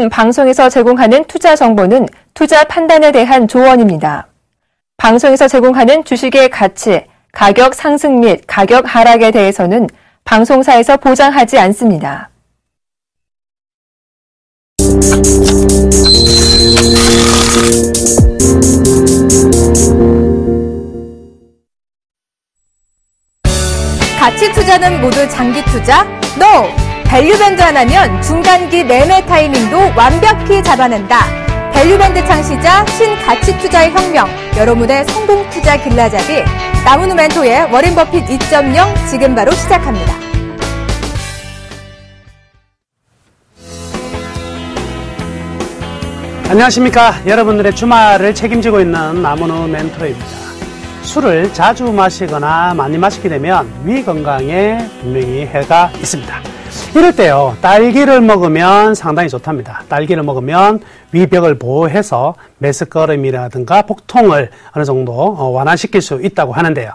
지금 방송에서 제공하는 투자 정보는 투자 판단에 대한 조언입니다. 방송에서 제공하는 주식의 가치, 가격 상승 및 가격 하락에 대해서는 방송사에서 보장하지 않습니다. 가치 투자는 모두 장기 투자? NO! 밸류밴드 하나면 중단기 매매 타이밍도 완벽히 잡아낸다. 밸류밴드 창시자 신가치 투자의 혁명, 여러분의 성공 투자 길라잡이, 나무누 멘토의 워렌 버핏 2.0 지금 바로 시작합니다. 안녕하십니까. 여러분들의 주말을 책임지고 있는 나무누 멘토입니다. 술을 자주 마시거나 많이 마시게 되면 위 건강에 분명히 해가 있습니다. 이럴 때요, 딸기를 먹으면 상당히 좋답니다. 딸기를 먹으면 위벽을 보호해서 메스꺼름이라든가 복통을 어느 정도 완화시킬 수 있다고 하는데요.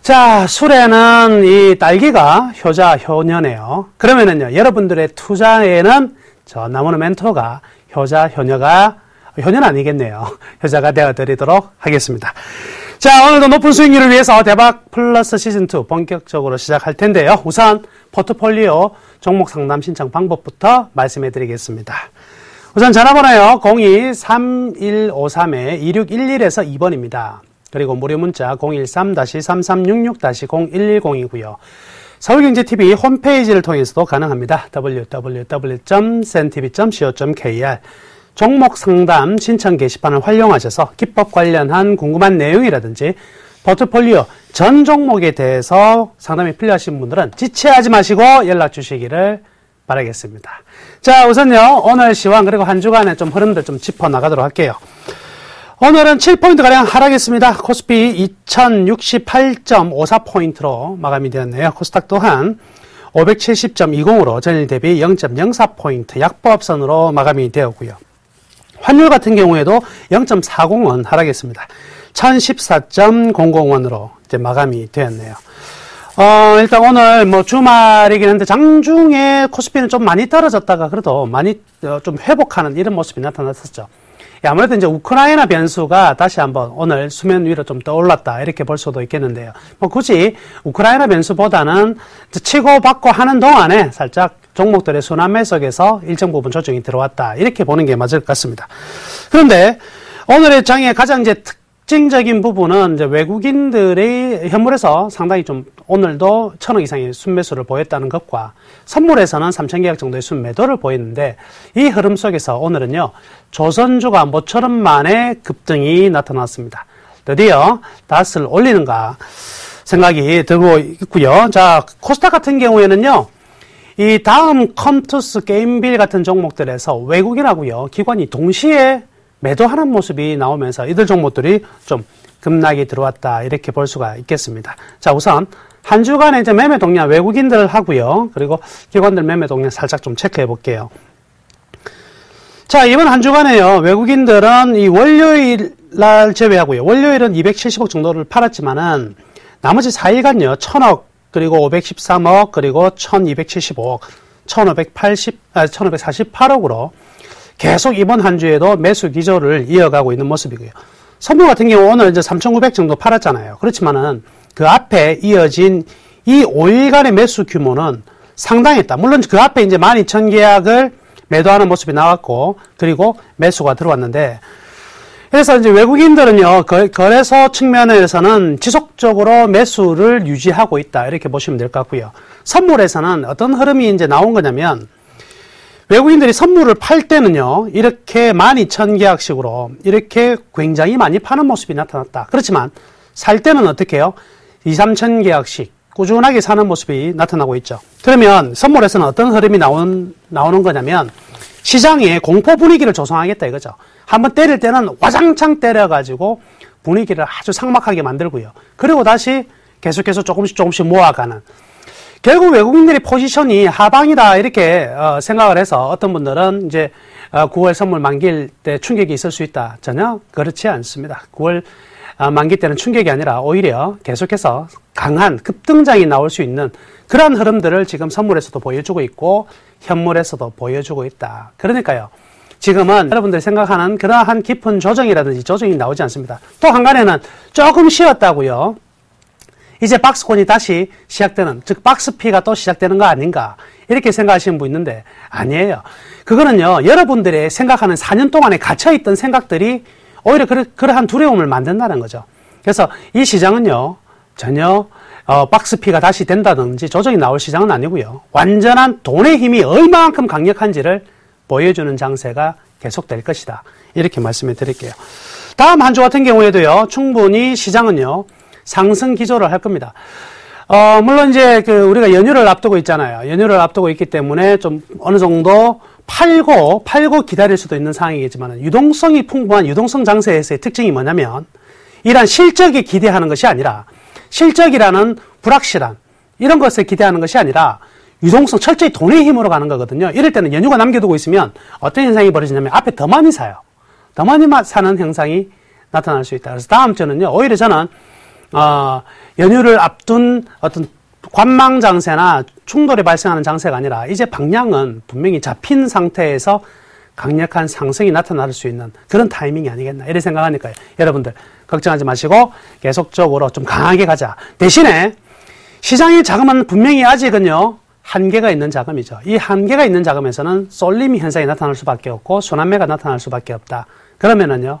자, 술에는 이 딸기가 효자, 효녀네요. 그러면은요, 여러분들의 투자에는 저 나무누 멘토가 효자, 효녀는 아니겠네요. 효자가 되어드리도록 하겠습니다. 자, 오늘도 높은 수익률을 위해서 대박 플러스 시즌2 본격적으로 시작할 텐데요. 우선 포트폴리오 종목 상담 신청 방법부터 말씀해 드리겠습니다. 우선 전화번호요. 02-3153-2611에서 2번입니다. 그리고 무료 문자 013-3366-0110이고요. 서울경제TV 홈페이지를 통해서도 가능합니다. www.sentv.co.kr 종목 상담 신청 게시판을 활용하셔서 기법 관련한 궁금한 내용이라든지 포트폴리오 전 종목에 대해서 상담이 필요하신 분들은 지체하지 마시고 연락 주시기를 바라겠습니다. 자, 우선요, 오늘 시황 그리고 한 주간의 좀 흐름들 좀 짚어 나가도록 할게요. 오늘은 7포인트가량 하락했습니다. 코스피 2068.54포인트로 마감이 되었네요. 코스닥 또한 570.20으로 전일 대비 0.04포인트 약보합선으로 마감이 되었고요. 환율 같은 경우에도 0.40원 하락했습니다. 1014.00원으로 이제 마감이 되었네요. 일단 오늘 뭐 주말이긴 한데 장중에 코스피는 좀 많이 떨어졌다가 그래도 많이 좀 회복하는 이런 모습이 나타났었죠. 아무래도 이제 우크라이나 변수가 다시 한번 오늘 수면 위로 좀 떠올랐다 이렇게 볼 수도 있겠는데요. 뭐 굳이 우크라이나 변수보다는 치고받고 하는 동안에 살짝 종목들의 순환 매석에서 일정 부분 조정이 들어왔다 이렇게 보는 게 맞을 것 같습니다. 그런데 오늘의 장의 가장 이제 특징적인 부분은 이제 외국인들의 현물에서 상당히 좀 오늘도 1,000억 이상의 순매수를 보였다는 것과 선물에서는 3,000계약 정도의 순매도를 보였는데 이 흐름 속에서 오늘은요 조선주가 모처럼 만에 급등이 나타났습니다. 드디어 닷을 올리는가 생각이 들고 있고요. 자, 코스닥 같은 경우에는요 이 다음 컴투스 게임빌 같은 종목들에서 외국인하고요 기관이 동시에 매도하는 모습이 나오면서 이들 종목들이 좀 급락이 들어왔다 이렇게 볼 수가 있겠습니다. 자, 우선 한 주간의 이제 매매 동향 외국인들 하고요. 그리고 기관들 매매 동향 살짝 좀 체크해 볼게요. 자, 이번 한 주간에요. 외국인들은 이 월요일 날 제외하고요. 월요일은 270억 정도를 팔았지만은 나머지 4일간요. 1,000억 그리고 513억 그리고 1,275억 1,548억으로 계속 이번 한 주에도 매수 기조를 이어가고 있는 모습이고요. 선물 같은 경우 오늘 이제 3,900 정도 팔았잖아요. 그렇지만은 그 앞에 이어진 이 5일간의 매수 규모는 상당했다. 물론 그 앞에 이제 12,000계약을 매도하는 모습이 나왔고, 그리고 매수가 들어왔는데, 그래서 이제 외국인들은요, 거래소 측면에서는 지속적으로 매수를 유지하고 있다. 이렇게 보시면 될 것 같고요. 선물에서는 어떤 흐름이 이제 나온 거냐면, 외국인들이 선물을 팔 때는요, 이렇게 12,000계약식으로 이렇게 굉장히 많이 파는 모습이 나타났다. 그렇지만, 살 때는 어떻게 해요? 2,000~3,000계약씩 꾸준하게 사는 모습이 나타나고 있죠. 그러면 선물에서는 어떤 흐름이 나오는 거냐면, 시장에 공포 분위기를 조성하겠다 이거죠. 한번 때릴 때는 와장창 때려가지고 분위기를 아주 삭막하게 만들고요. 그리고 다시 계속해서 조금씩 모아가는. 결국 외국인들의 포지션이 하방이다 이렇게 생각을 해서 어떤 분들은 이제 9월 선물 만기일 때 충격이 있을 수 있다. 전혀 그렇지 않습니다. 9월 만기 때는 충격이 아니라 오히려 계속해서 강한 급등장이 나올 수 있는 그런 흐름들을 지금 선물에서도 보여주고 있고 현물에서도 보여주고 있다. 그러니까요. 지금은 여러분들이 생각하는 그러한 깊은 조정이라든지 조정이 나오지 않습니다. 또 한간에는 조금 쉬었다고요. 이제 박스권이 다시 시작되는, 즉 박스피가 또 시작되는 거 아닌가 이렇게 생각하시는 분 있는데 아니에요. 그거는요. 여러분들의 생각하는 4년 동안에 갇혀있던 생각들이 오히려 그러한 두려움을 만든다는 거죠. 그래서 이 시장은요. 전혀 박스피가 다시 된다든지 조정이 나올 시장은 아니고요. 완전한 돈의 힘이 얼마만큼 강력한지를 보여주는 장세가 계속될 것이다. 이렇게 말씀해 드릴게요. 다음 한 주 같은 경우에도요. 충분히 시장은요. 상승 기조를 할 겁니다. 물론 이제 우리가 연휴를 앞두고 있잖아요. 연휴를 앞두고 있기 때문에 좀 어느 정도 팔고 기다릴 수도 있는 상황이겠지만 유동성이 풍부한 유동성 장세에서의 특징이 뭐냐면 이러한 실적에 기대하는 것이 아니라 실적이라는 불확실한 이런 것에 기대하는 것이 아니라 유동성 철저히 돈의 힘으로 가는 거거든요. 이럴 때는 연휴가 남겨두고 있으면 어떤 현상이 벌어지냐면 앞에 더 많이 사요. 더 많이 사는 현상이 나타날 수 있다. 그래서 다음 주는요. 오히려 저는 연휴를 앞둔 어떤 관망 장세나 충돌이 발생하는 장세가 아니라 이제 방향은 분명히 잡힌 상태에서 강력한 상승이 나타날 수 있는 그런 타이밍이 아니겠나 이렇게 생각하니까요. 여러분들 걱정하지 마시고 계속적으로 좀 강하게 가자. 대신에 시장의 자금은 분명히 아직은요. 한계가 있는 자금이죠. 이 한계가 있는 자금에서는 쏠림 현상이 나타날 수밖에 없고 순환매가 나타날 수밖에 없다. 그러면은요.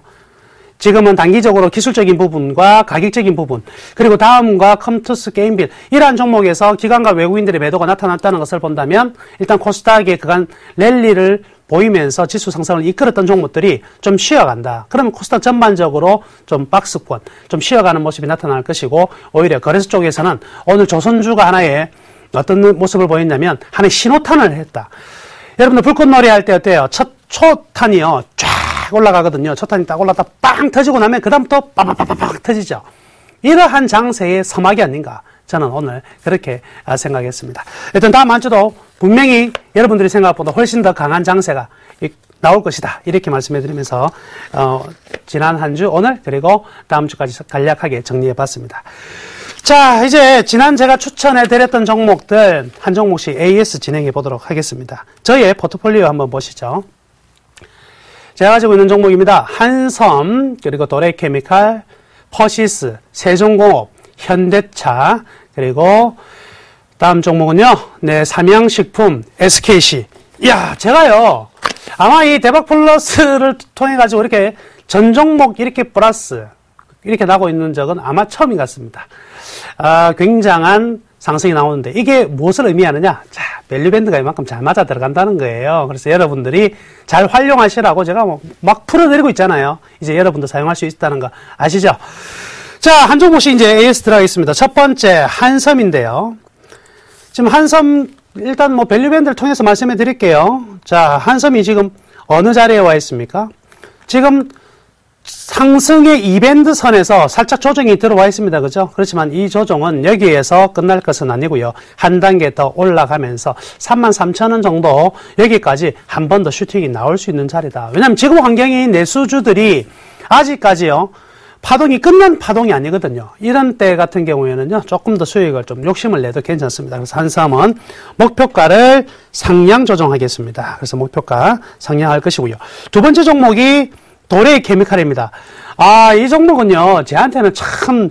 지금은 단기적으로 기술적인 부분과 가격적인 부분 그리고 다음과 컴투스 게임빌 이러한 종목에서 기관과 외국인들의 매도가 나타났다는 것을 본다면 일단 코스닥의 그간 랠리를 보이면서 지수 상승을 이끌었던 종목들이 좀 쉬어간다. 그러면 코스닥 전반적으로 좀 박스권, 좀 쉬어가는 모습이 나타날 것이고 오히려 거래소 쪽에서는 오늘 조선주가 하나의 어떤 모습을 보였냐면 하나의 신호탄을 했다. 여러분들 불꽃놀이 할 때 어때요? 첫 초탄이요. 쫙 올라가거든요. 초탄이 딱 올라갔다 빵 터지고 나면 그 다음 또 빠바바바박 터지죠. 이러한 장세의 서막이 아닌가. 저는 오늘 그렇게 생각했습니다. 일단 다음 한 주도 분명히 여러분들이 생각보다 훨씬 더 강한 장세가 나올 것이다. 이렇게 말씀해 드리면서 지난 한 주 오늘 그리고 다음 주까지 간략하게 정리해 봤습니다. 자, 이제 지난 제가 추천해 드렸던 종목들 한 종목씩 AS 진행해 보도록 하겠습니다. 저의 포트폴리오 한번 보시죠. 제가 가지고 있는 종목입니다. 한섬, 그리고 도레케미칼, 퍼시스, 세종공업, 현대차, 그리고 다음 종목은요. 네, 삼양식품, SKC. 이야, 제가요. 아마 이 대박 플러스를 통해 가지고 이렇게 전 종목 이렇게 플러스 이렇게 나고 있는 적은 아마 처음인 것 같습니다. 굉장한 상승이 나오는데 이게 무엇을 의미하느냐? 자, 밸류밴드가 이만큼 잘 맞아 들어간다는 거예요. 그래서 여러분들이 잘 활용하시라고 제가 막 풀어드리고 있잖아요. 이제 여러분도 사용할 수 있다는 거 아시죠? 자, 한 종목씩 이제 AS 들어가겠습니다. 첫 번째 한섬인데요. 지금 한섬 일단 뭐 밸류밴드를 통해서 말씀해 드릴게요. 자, 한섬이 지금 어느 자리에 와 있습니까? 지금 상승의 이밴드 선에서 살짝 조정이 들어와 있습니다. 그죠? 그렇지만 이 조정은 여기에서 끝날 것은 아니고요. 한 단계 더 올라가면서 33,000원 정도 여기까지 한 번 더 슈팅이 나올 수 있는 자리다. 왜냐하면 지금 환경인 내수주들이 아직까지요. 파동이 끝난 파동이 아니거든요. 이런 때 같은 경우에는요. 조금 더 수익을 좀 욕심을 내도 괜찮습니다. 그래서 한섬은 목표가를 상향 조정하겠습니다. 그래서 목표가 상향할 것이고요. 두 번째 종목이 도레케미칼입니다. 이 종목은요, 제한테는 참,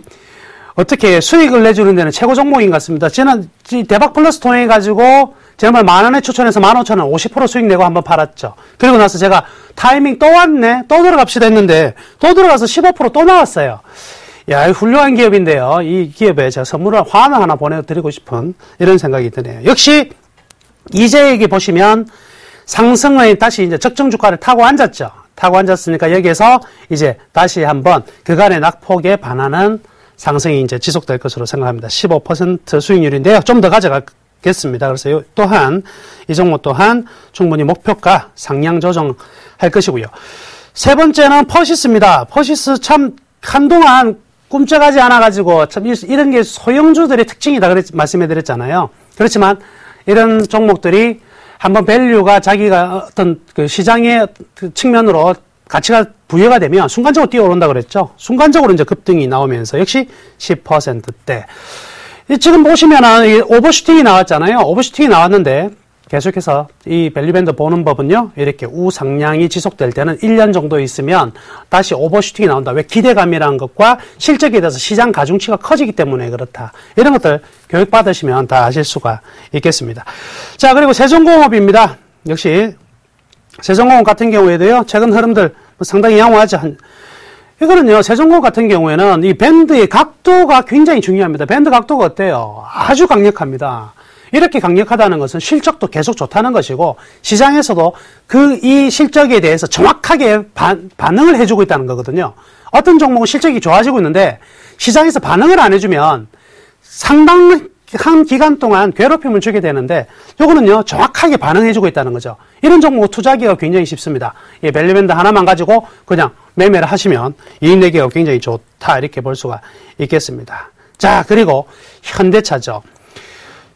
어떻게 수익을 내주는 데는 최고 종목인 것 같습니다. 지난, 대박 플러스 통해가지고, 정말 10,000원에 추천해서 15,000원 50% 수익 내고 한번 팔았죠. 그리고 나서 제가 타이밍 또 왔네? 또 들어갑시다 했는데, 또 들어가서 15% 또 나왔어요. 야, 훌륭한 기업인데요. 이 기업에 제가 선물을 화환을 하나 보내드리고 싶은 이런 생각이 드네요. 역시, 이제 여기 보시면, 상승의 다시 이제 적정 주가를 타고 앉았죠. 타고 앉았으니까 여기에서 이제 다시 한번 그간의 낙폭에 반하는 상승이 이제 지속될 것으로 생각합니다. 15% 수익률인데요. 좀 더 가져가겠습니다. 그래서 또한 이 종목 또한 충분히 목표가 상향 조정할 것이고요. 세 번째는 퍼시스입니다. 퍼시스 참 한동안 꿈쩍하지 않아가지고 참 이런 게 소형주들의 특징이다 그래 말씀해 드렸잖아요. 그렇지만 이런 종목들이 한번 밸류가 자기가 어떤 그 시장의 측면으로 가치가 부여가 되면 순간적으로 뛰어오른다 그랬죠. 순간적으로 이제 급등이 나오면서 역시 10%대. 지금 보시면은 오버슈팅이 나왔잖아요. 오버슈팅이 나왔는데 계속해서 이 밸류밴드 보는 법은요, 이렇게 우상향이 지속될 때는 1년 정도 있으면 다시 오버슈팅이 나온다. 왜? 기대감이라는 것과 실적에 대해서 시장 가중치가 커지기 때문에 그렇다. 이런 것들 교육받으시면 다 아실 수가 있겠습니다. 자, 그리고 세종공업입니다. 역시 세종공업 같은 경우에도요, 최근 흐름들 상당히 양호하죠. 이거는요, 세종공업 같은 경우에는 이 밴드의 각도가 굉장히 중요합니다. 밴드 각도가 어때요? 아주 강력합니다. 이렇게 강력하다는 것은 실적도 계속 좋다는 것이고, 시장에서도 이 실적에 대해서 정확하게 반응을 해주고 있다는 거거든요. 어떤 종목은 실적이 좋아지고 있는데, 시장에서 반응을 안 해주면 상당한 기간 동안 괴롭힘을 주게 되는데, 요거는요, 정확하게 반응해주고 있다는 거죠. 이런 종목은 투자하기가 굉장히 쉽습니다. 이 밸류밴드 하나만 가지고 그냥 매매를 하시면 이익 내기가 굉장히 좋다, 이렇게 볼 수가 있겠습니다. 자, 그리고 현대차죠.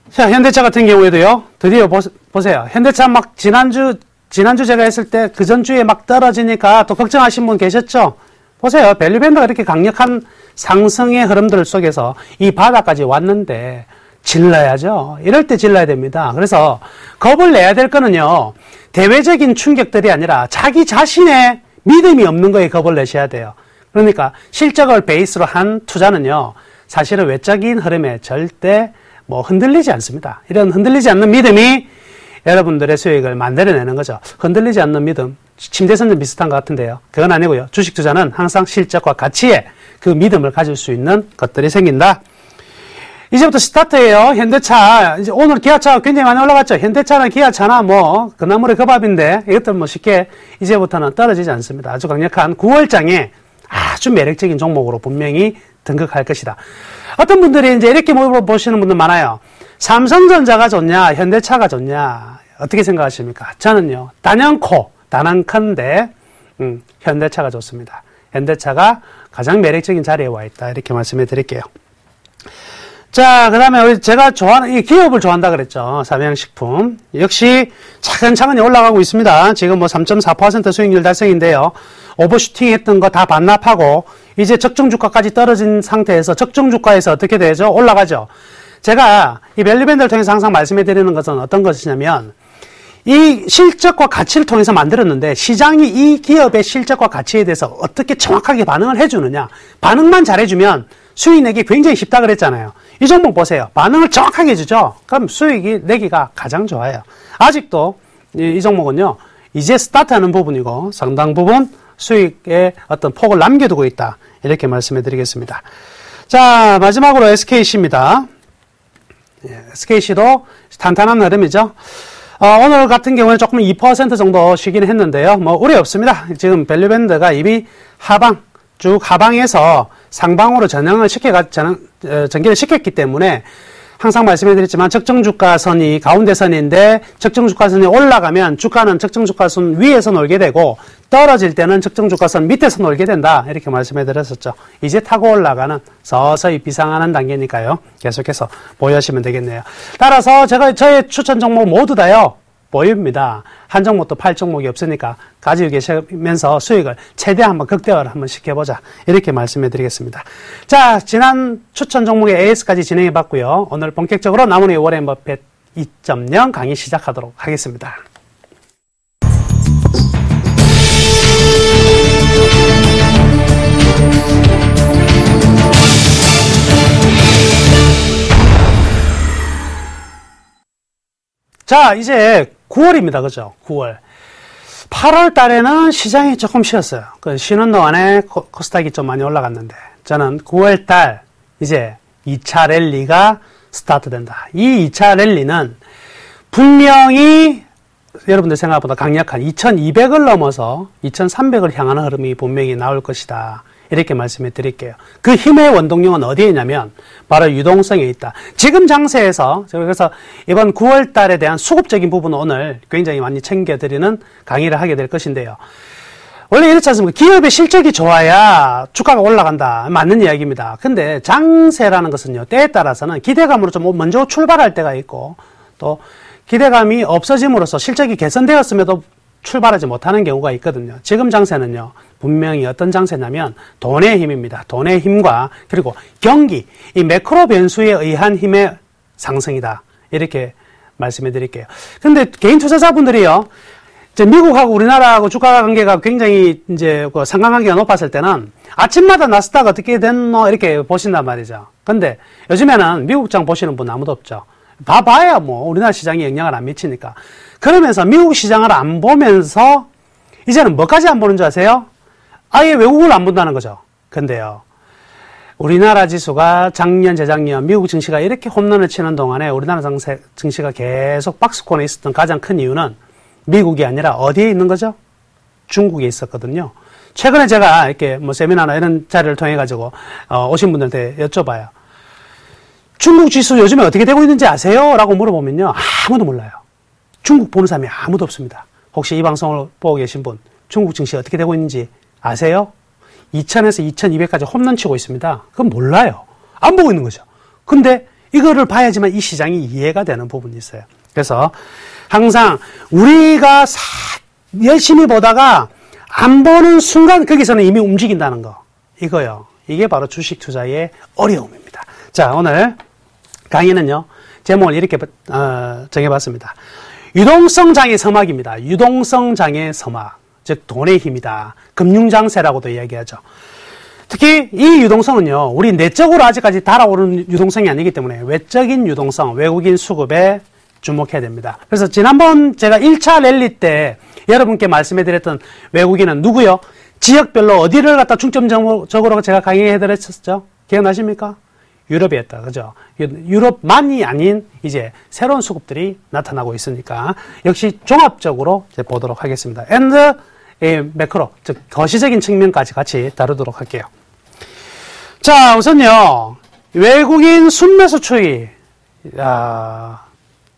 자, 현대차 같은 경우에도요, 드디어 보세요. 현대차 막 지난주 제가 했을 때 그 전주에 막 떨어지니까 또 걱정하신 분 계셨죠? 보세요. 밸류밴드가 이렇게 강력한 상승의 흐름들 속에서 이 바닥까지 왔는데 질러야죠. 이럴 때 질러야 됩니다. 그래서 겁을 내야 될 거는요, 대외적인 충격들이 아니라 자기 자신의 믿음이 없는 거에 겁을 내셔야 돼요. 그러니까 실적을 베이스로 한 투자는요, 사실은 외적인 흐름에 절대 흔들리지 않습니다. 이런 흔들리지 않는 믿음이 여러분들의 수익을 만들어내는 거죠. 흔들리지 않는 믿음, 침대선전 비슷한 것 같은데요. 그건 아니고요. 주식 투자는 항상 실적과 가치에 그 믿음을 가질 수 있는 것들이 생긴다. 이제부터 스타트예요. 현대차, 이제 오늘 기아차가 굉장히 많이 올라갔죠. 현대차나 기아차나 그나물의 그 밥인데, 이것들 쉽게 이제부터는 떨어지지 않습니다. 아주 강력한 9월장에 아주 매력적인 종목으로 분명히 등극할 것이다. 어떤 분들이 이제 이렇게 물어보시는 분들 많아요. 삼성전자가 좋냐, 현대차가 좋냐, 어떻게 생각하십니까? 저는요, 단연컨대, 현대차가 좋습니다. 현대차가 가장 매력적인 자리에 와 있다. 이렇게 말씀해 드릴게요. 자, 그 다음에 제가 좋아하는, 이 기업을 좋아한다 그랬죠. 삼양식품. 역시 차근차근히 올라가고 있습니다. 지금 3.4% 수익률 달성인데요. 오버슈팅 했던 거 다 반납하고, 이제 적정주가까지 떨어진 상태에서 적정주가에서 어떻게 되죠? 올라가죠. 제가 이 밸류밴드를 통해서 항상 말씀해 드리는 것은 어떤 것이냐면, 이 실적과 가치를 통해서 만들었는데 시장이 이 기업의 실적과 가치에 대해서 어떻게 정확하게 반응을 해주느냐. 반응만 잘해주면 수익 내기 굉장히 쉽다 그랬잖아요. 이 종목 보세요. 반응을 정확하게 해주죠. 그럼 수익이 내기가 가장 좋아요. 아직도 이 종목은요, 이제 스타트하는 부분이고 상당 부분 수익의 어떤 폭을 남겨두고 있다. 이렇게 말씀해 드리겠습니다. 자, 마지막으로 SKC입니다. SKC도 탄탄한 흐름이죠. 오늘 같은 경우는 조금 2% 정도 쉬긴 했는데요. 우려 없습니다. 지금 밸류밴드가 이미 쭉 하방에서 상방으로 전기를 시켰기 때문에 항상 말씀해드렸지만 적정주가선이 가운데선인데 적정주가선이 올라가면 주가는 적정주가선 위에서 놀게 되고 떨어질 때는 적정주가선 밑에서 놀게 된다. 이렇게 말씀해드렸었죠. 이제 타고 올라가는 서서히 비상하는 단계니까요. 계속해서 보유하시면 되겠네요. 따라서 저의 추천 종목 모두 다요. 보유입니다. 한 종목도 팔 종목이 없으니까 가지고 계시면서 수익을 최대한 한번 극대화를 한번 시켜보자. 이렇게 말씀해 드리겠습니다. 자, 지난 추천 종목의 AS까지 진행해 봤고요. 오늘 본격적으로 나무의 워렌 버핏 2.0 강의 시작하도록 하겠습니다. 자, 이제 9월입니다. 그죠? 9월. 8월 달에는 시장이 조금 쉬었어요. 쉬는 동안에 코스닥이 좀 많이 올라갔는데, 저는 9월 달, 이제 2차 랠리가 스타트 된다. 이 2차 랠리는 분명히 여러분들 생각보다 강력한 2200을 넘어서 2300을 향하는 흐름이 분명히 나올 것이다. 이렇게 말씀해 드릴게요. 그 힘의 원동력은 어디에 있냐면 바로 유동성에 있다. 지금 장세에서 그래서 이번 9월 달에 대한 수급적인 부분은 오늘 굉장히 많이 챙겨드리는 강의를 하게 될 것인데요. 원래 이렇지 않습니까? 기업의 실적이 좋아야 주가가 올라간다. 맞는 이야기입니다. 근데 장세라는 것은요, 때에 따라서는 기대감으로 좀 먼저 출발할 때가 있고 또 기대감이 없어짐으로써 실적이 개선되었음에도 출발하지 못하는 경우가 있거든요. 지금 장세는요, 분명히 어떤 장세냐면 돈의 힘입니다. 돈의 힘과 그리고 경기, 이 매크로 변수에 의한 힘의 상승이다. 이렇게 말씀해 드릴게요. 근데 개인 투자자분들이요, 이제 미국하고 우리나라하고 주가 관계가 굉장히 이제 그 상관관계가 높았을 때는 아침마다 나스닥 어떻게 됐노? 이렇게 보신단 말이죠. 근데 요즘에는 미국장 보시는 분 아무도 없죠. 봐봐야 뭐 우리나라 시장에 영향을 안 미치니까. 그러면서 미국 시장을 안 보면서 이제는 뭐까지 안 보는 줄 아세요? 아예 외국을 안 본다는 거죠. 근데요, 우리나라 지수가 작년, 재작년 미국 증시가 이렇게 홈런을 치는 동안에 우리나라 증시가 계속 박스권에 있었던 가장 큰 이유는 미국이 아니라 어디에 있는 거죠? 중국에 있었거든요. 최근에 제가 이렇게 뭐 세미나나 이런 자리를 통해 가지고 오신 분들한테 여쭤봐요. 중국 지수 요즘에 어떻게 되고 있는지 아세요? 라고 물어보면요, 아무도 몰라요. 중국 보는 사람이 아무도 없습니다. 혹시 이 방송을 보고 계신 분, 중국 증시 어떻게 되고 있는지 아세요? 2000에서 2200까지 홈런 치고 있습니다. 그건 몰라요. 안 보고 있는 거죠. 근데 이거를 봐야지만 이 시장이 이해가 되는 부분이 있어요. 그래서 항상 우리가 열심히 보다가 안 보는 순간 거기서는 이미 움직인다는 거. 이거요. 이게 바로 주식 투자의 어려움입니다. 자, 오늘 강의는요, 제목을 이렇게 정해봤습니다. 유동성 장의 서막입니다. 유동성 장의 서막. 즉, 돈의 힘이다. 금융장세라고도 이야기하죠. 특히 이 유동성은요, 우리 내적으로 아직까지 달아오르는 유동성이 아니기 때문에 외적인 유동성, 외국인 수급에 주목해야 됩니다. 그래서 지난번 제가 1차 랠리 때 여러분께 말씀해드렸던 외국인은 누구요? 지역별로 어디를 갖다 중점적으로 제가 강의해드렸었죠? 기억나십니까? 유럽이었다. 그죠? 유럽만이 아닌 이제 새로운 수급들이 나타나고 있으니까 역시 종합적으로 이제 보도록 하겠습니다. 매크로, 즉 거시적인 측면까지 같이 다루도록 할게요. 자, 우선요, 외국인 순매수 추이.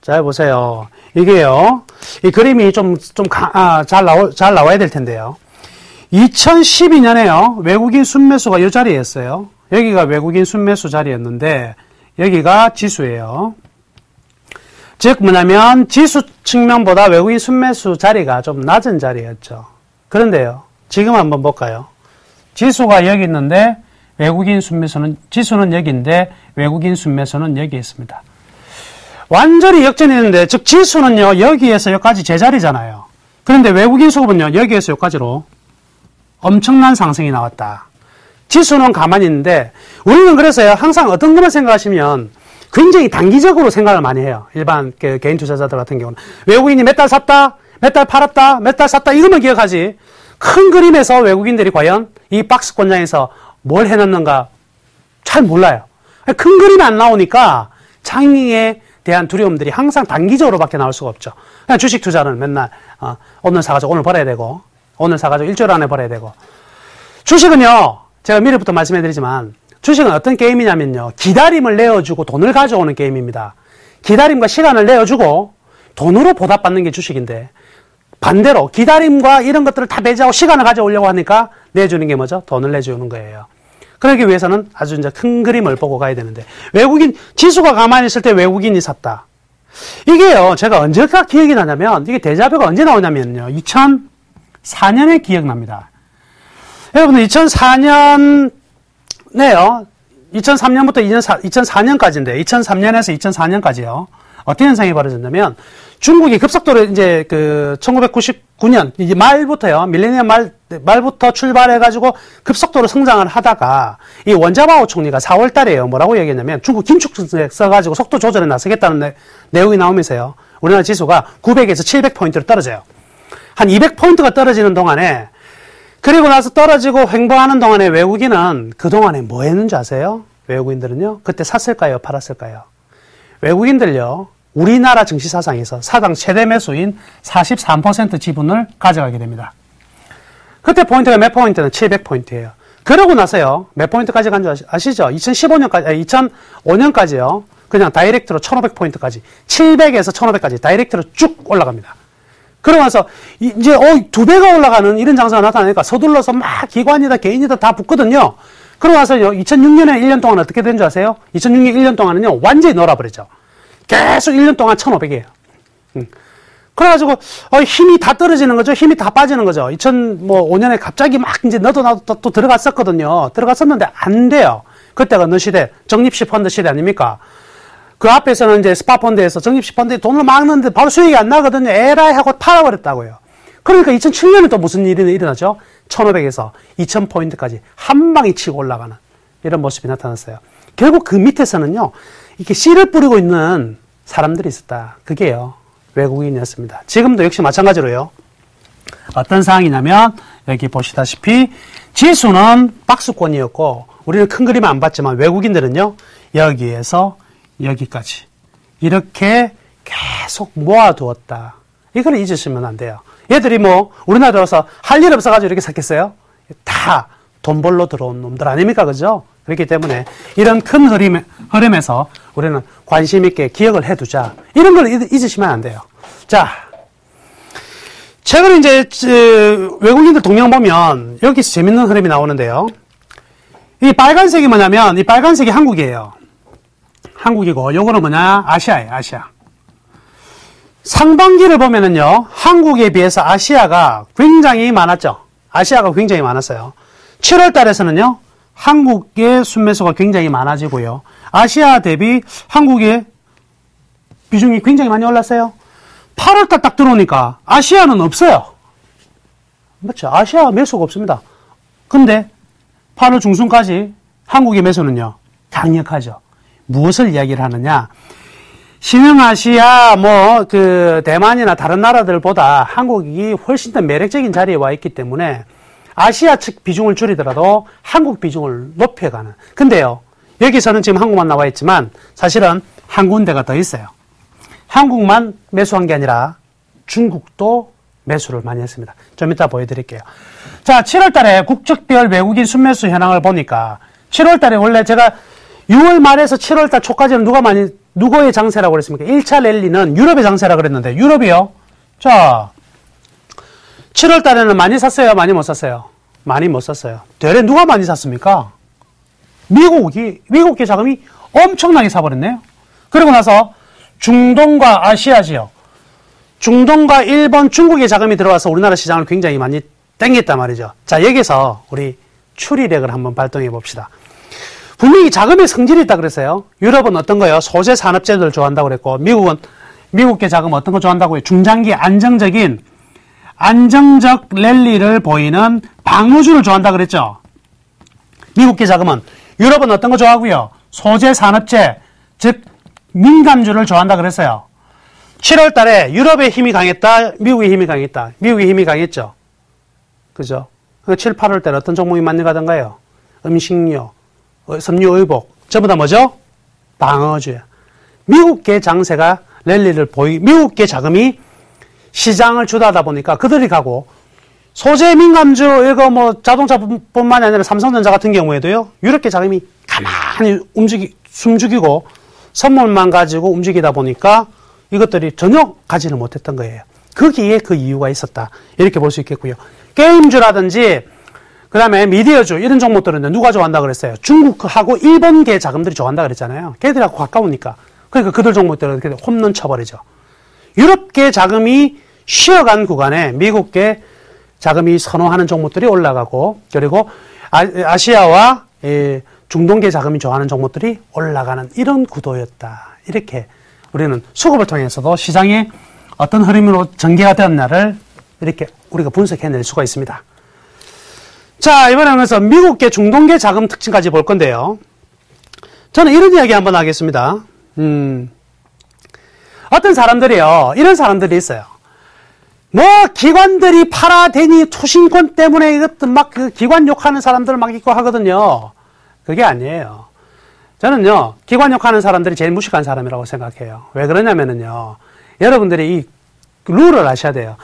잘 보세요. 이게요, 이 그림이 잘 나와야 될 텐데요. 2012년에요, 외국인 순매수가 이 자리였어요. 여기가 외국인 순매수 자리였는데, 여기가 지수예요. 즉, 뭐냐면, 지수 측면보다 외국인 순매수 자리가 좀 낮은 자리였죠. 그런데요, 지금 한번 볼까요? 지수가 여기 있는데, 지수는 여기인데, 외국인 순매수는 여기 있습니다. 완전히 역전이 있는데, 즉, 지수는요, 여기에서 여기까지 제자리잖아요. 그런데 외국인 수급은요, 여기에서 여기까지로 엄청난 상승이 나왔다. 지수는 가만히 있는데, 우리는 그래서요, 항상 어떤 것만 생각하시면 굉장히 단기적으로 생각을 많이 해요. 일반 개인 투자자들 같은 경우는. 외국인이 몇 달 샀다, 몇 달 팔았다, 몇 달 샀다, 이것만 기억하지. 큰 그림에서 외국인들이 과연 이 박스권장에서 뭘 해놨는가 잘 몰라요. 큰 그림이 안 나오니까 장잉에 대한 두려움들이 항상 단기적으로밖에 나올 수가 없죠. 그냥 주식 투자는 맨날 오늘 사가지고 오늘 벌어야 되고, 오늘 사가지고 일주일 안에 벌어야 되고. 주식은요, 제가 미리부터 말씀해드리지만 주식은 어떤 게임이냐면요, 기다림을 내어주고 돈을 가져오는 게임입니다. 기다림과 시간을 내어주고 돈으로 보답받는 게 주식인데, 반대로 기다림과 이런 것들을 다 배제하고 시간을 가져오려고 하니까 내주는 게 뭐죠? 돈을 내주는 거예요. 그러기 위해서는 아주 이제 큰 그림을 보고 가야 되는데, 지수가 가만히 있을 때 외국인이 샀다. 이게요, 제가 언제가 기억이 나냐면, 이게 데자뷰가 언제 나오냐면요, 2004년에 기억납니다. 여러분들 2004년에요, 2003년부터 2004년까지인데, 2003년에서 2004년까지요, 어떤 현상이 벌어졌냐면, 중국이 급속도로 이제 1999년, 이제 말부터요, 밀레니엄 말부터 출발해가지고 급속도로 성장을 하다가, 이 원자바오 총리가 4월 달에요, 뭐라고 얘기했냐면, 중국 긴축정책 써가지고 속도 조절에 나서겠다는 내용이 나오면서요, 우리나라 지수가 900에서 700포인트로 떨어져요. 한 200포인트가 떨어지는 동안에, 그리고 나서 떨어지고 횡보하는 동안에 외국인은 그동안에 뭐 했는지 아세요? 외국인들은요, 그때 샀을까요? 팔았을까요? 외국인들요, 우리나라 증시사상에서 사상 최대 매수인 43% 지분을 가져가게 됩니다. 그때 포인트가 몇 포인트는 700포인트예요. 그러고 나서요, 몇 포인트까지 간 줄 아시죠? 2005년까지요, 그냥 다이렉트로 1500포인트까지, 700에서 1500까지 다이렉트로 쭉 올라갑니다. 그러고 나서 이제 2배가 올라가는 이런 장세가 나타나니까 서둘러서 막 기관이다 개인이다 다 붙거든요. 그러고 나서요, 2006년에 1년 동안 어떻게 된 줄 아세요? 2006년 1년 동안은요, 완전히 놀아버리죠. 계속 1년 동안 1500이에요. 그래가지고, 힘이 다 떨어지는 거죠. 힘이 다 빠지는 거죠. 2005년에 갑자기 막 이제 너도 나도 또 들어갔었거든요. 들어갔었는데 안 돼요. 그때가 어느 시대? 적립식 펀드 시대 아닙니까? 그 앞에서는 이제 스파펀드에서 적립식 펀드에 돈을 막 넣는데 바로 수익이 안 나거든요. 에라이 하고 팔아버렸다고요. 그러니까 2007년에 또 무슨 일이 일어나죠? 1500에서 2000포인트까지 한 방에 치고 올라가는 이런 모습이 나타났어요. 결국 그 밑에서는요, 이렇게 씨를 뿌리고 있는 사람들이 있었다. 그게요, 외국인이었습니다. 지금도 역시 마찬가지로요. 어떤 상황이냐면, 여기 보시다시피, 지수는 박스권이었고, 우리는 큰 그림 안 봤지만, 외국인들은요, 여기에서 여기까지. 이렇게 계속 모아두었다. 이걸 잊으시면 안 돼요. 얘들이 우리나라에 와서 할 일 없어가지고 이렇게 샀겠어요? 다 돈 벌러 들어온 놈들 아닙니까? 그죠? 그렇기 때문에 이런 큰 흐름에서 우리는 관심 있게 기억을 해두자. 이런 걸 잊으시면 안 돼요. 자, 최근에 이제 외국인들 동향 보면 여기서 재밌는 흐름이 나오는데요. 이 빨간색이 뭐냐면 이 빨간색이 한국이에요. 한국이고 요거는 뭐냐? 아시아예요. 아시아. 상반기를 보면은요, 한국에 비해서 아시아가 굉장히 많았죠. 아시아가 굉장히 많았어요. 7월 달에서는요, 한국의 순매수가 굉장히 많아지고요. 아시아 대비 한국의 비중이 굉장히 많이 올랐어요. 8월 달 딱 들어오니까 아시아는 없어요. 맞죠? 아시아 매수가 없습니다. 근데 8월 중순까지 한국의 매수는요, 강력하죠. 무엇을 이야기를 하느냐? 신흥아시아, 대만이나 다른 나라들보다 한국이 훨씬 더 매력적인 자리에 와 있기 때문에 아시아 측 비중을 줄이더라도 한국 비중을 높여가는. 근데요, 여기서는 지금 한국만 나와 있지만 사실은 한 군데가 더 있어요. 한국만 매수한 게 아니라 중국도 매수를 많이 했습니다. 좀 이따 보여드릴게요. 자, 7월 달에 국적별 외국인 순매수 현황을 보니까 7월 달에 원래 제가 6월 말에서 7월 달 초까지는 누구의 장세라고 그랬습니까? 1차 랠리는 유럽의 장세라고 그랬는데, 유럽이요? 자, 7월 달에는 많이 샀어요? 많이 못 샀어요? 많이 못 샀어요. 되레 누가 많이 샀습니까? 미국계 자금이 엄청나게 사버렸네요. 그리고 나서 중동과 아시아 지역, 중동과 일본, 중국의 자금이 들어와서 우리나라 시장을 굉장히 많이 땡겼단 말이죠. 자, 여기서 우리 추리력을 한번 발동해 봅시다. 분명히 자금의 성질이 있다 그랬어요. 유럽은 어떤 거요? 소재 산업재들을 좋아한다고 그랬고, 미국계 자금 어떤 거 좋아한다고요? 중장기 안정적 랠리를 보이는 방어주를 좋아한다 그랬죠. 미국계 자금은, 유럽은 어떤 거 좋아하고요? 소재 산업재, 즉 민감주를 좋아한다 그랬어요. 7월 달에 유럽의 힘이 강했다, 미국의 힘이 강했다. 미국의 힘이 강했죠. 그죠? 7, 8월 달에 어떤 종목이 많이 가던가요? 음식료, 섬유의복, 전부 다 뭐죠? 방어주야. 미국계 장세가 랠리를 미국계 자금이 시장을 주도하다 보니까 그들이 가고, 소재 민감주, 자동차뿐만이 아니라 삼성전자 같은 경우에도요, 유럽계 자금이 가만히 숨죽이고, 선물만 가지고 움직이다 보니까 이것들이 전혀 가지를 못했던 거예요. 거기에 그 이유가 있었다. 이렇게 볼 수 있겠고요. 게임주라든지, 그 다음에 미디어주, 이런 종목들은 누가 좋아한다 그랬어요? 중국하고 일본계 자금들이 좋아한다 그랬잖아요. 걔들하고 가까우니까. 그러니까 그들 종목들은 이렇게 홈런 쳐버리죠. 유럽계 자금이 쉬어간 구간에 미국계 자금이 선호하는 종목들이 올라가고, 그리고 아시아와 중동계 자금이 좋아하는 종목들이 올라가는 이런 구도였다. 이렇게 우리는 수급을 통해서도 시장의 어떤 흐름으로 전개가 되었나를 이렇게 우리가 분석해낼 수가 있습니다. 자, 이번에는 그래서 미국계 중동계 자금 특징까지 볼 건데요. 저는 이런 이야기 한번 하겠습니다. 어떤 사람들이요, 이런 사람들이 있어요. 기관들이 팔아대니 투신권 때문에 이것도 그 기관 욕하는 사람들 막 있고 하거든요. 그게 아니에요. 저는요, 기관 욕하는 사람들이 제일 무식한 사람이라고 생각해요. 왜 그러냐면은요, 여러분들이 이 룰을 아셔야 돼요.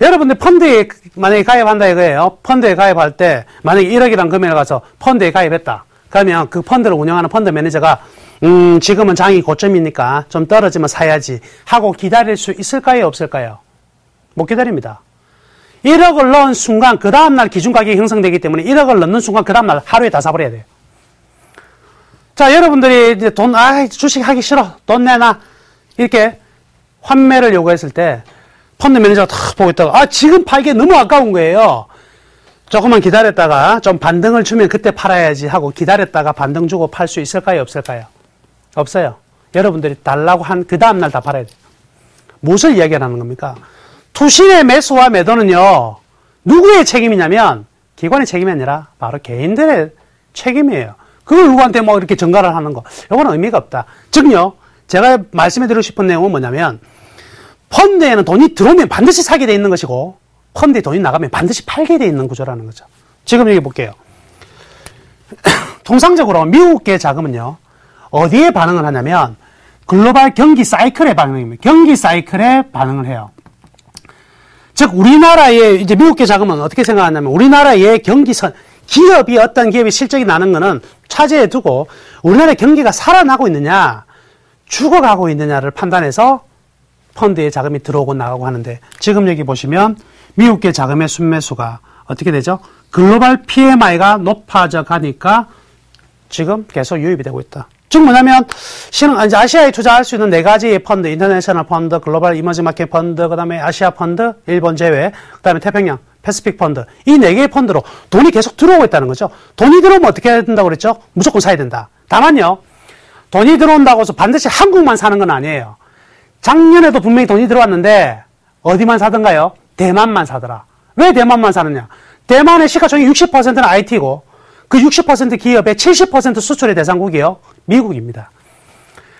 여러분들 펀드에 만약에 가입한다 이거예요. 펀드에 가입할 때 만약에 1억이란 금액을 가서 펀드에 가입했다. 그러면 그 펀드를 운영하는 펀드 매니저가 지금은 장이 고점이니까 좀 떨어지면 사야지 하고 기다릴 수 있을까요? 없을까요? 못 기다립니다. 1억을 넣은 순간 그 다음날 기준가격이 형성되기 때문에 1억을 넣는 순간 그 다음날 하루에 다 사버려야 돼요. 자, 여러분들이 이제 주식 하기 싫어. 돈 내놔. 이렇게 환매를 요구했을 때 펀드 매니저가 탁 보고 있다가, 지금 팔기에 너무 아까운 거예요. 조금만 기다렸다가 좀 반등을 주면 그때 팔아야지 하고 기다렸다가 반등 주고 팔 수 있을까요? 없을까요? 없어요. 여러분들이 달라고 한 그 다음날 다 팔아야 돼요. 무엇을 이야기하는 겁니까? 투신의 매수와 매도는요, 누구의 책임이냐면 기관의 책임이 아니라 바로 개인들의 책임이에요. 그걸 누구한테 뭐 이렇게 전가를 하는 거, 이거는 의미가 없다. 즉요, 제가 말씀해드리고 싶은 내용은 뭐냐면, 펀드에는 돈이 들어오면 반드시 사게 돼 있는 것이고, 펀드에 돈이 나가면 반드시 팔게 돼 있는 구조라는 거죠. 지금 여기 볼게요. 통상적으로 미국계 자금은요, 어디에 반응을 하냐면, 글로벌 경기 사이클에 반응입니다. 경기 사이클에 반응을 해요. 즉, 우리나라의, 이제 미국계 자금은 어떻게 생각하냐면, 우리나라의 기업이 어떤 기업이 실적이 나는 거는 차지해 두고, 우리나라의 경기가 살아나고 있느냐, 죽어가고 있느냐를 판단해서 펀드에 자금이 들어오고 나가고 하는데, 지금 여기 보시면, 미국계 자금의 순매수가 어떻게 되죠? 글로벌 PMI가 높아져 가니까 지금 계속 유입이 되고 있다. 즉 뭐냐면, 이제 아시아에 투자할 수 있는 4가지의 펀드, 인터내셔널 펀드, 글로벌 이머징 마켓 펀드, 그 다음에 아시아 펀드, 일본 제외, 그 다음에 태평양, 패시픽 펀드, 이 4개의 펀드로 돈이 계속 들어오고 있다는 거죠. 돈이 들어오면 어떻게 해야 된다고 그랬죠? 무조건 사야 된다. 다만요, 돈이 들어온다고 해서 반드시 한국만 사는 건 아니에요. 작년에도 분명히 돈이 들어왔는데, 어디만 사던가요? 대만만 사더라. 왜 대만만 사느냐? 대만의 시가총액 60%는 IT고, 그 60% 기업의 70% 수출의 대상국이요, 미국입니다.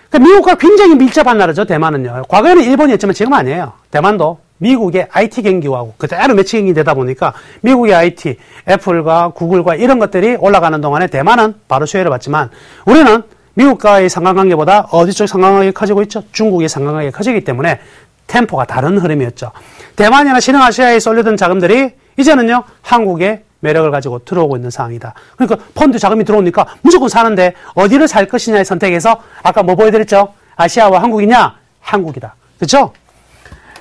그러니까 미국과 굉장히 밀접한 나라죠, 대만은요. 과거에는 일본이었지만 지금 아니에요. 대만도 미국의 IT 경기하고 그대로 매칭이 되다 보니까 미국의 IT, 애플과 구글과 이런 것들이 올라가는 동안에 대만은 바로 수혜를 받지만, 우리는 미국과의 상관관계보다 어디 쪽 상관관계가 커지고 있죠? 중국의 상관관계가 커지기 때문에 템포가 다른 흐름이었죠. 대만이나 신흥아시아에 쏠려든 자금들이 이제는요, 한국의 매력을 가지고 들어오고 있는 상황이다. 그러니까 펀드 자금이 들어오니까 무조건 사는데 어디를 살 것이냐의 선택에서 아까 뭐 보여드렸죠? 아시아와 한국이냐? 한국이다. 그렇죠?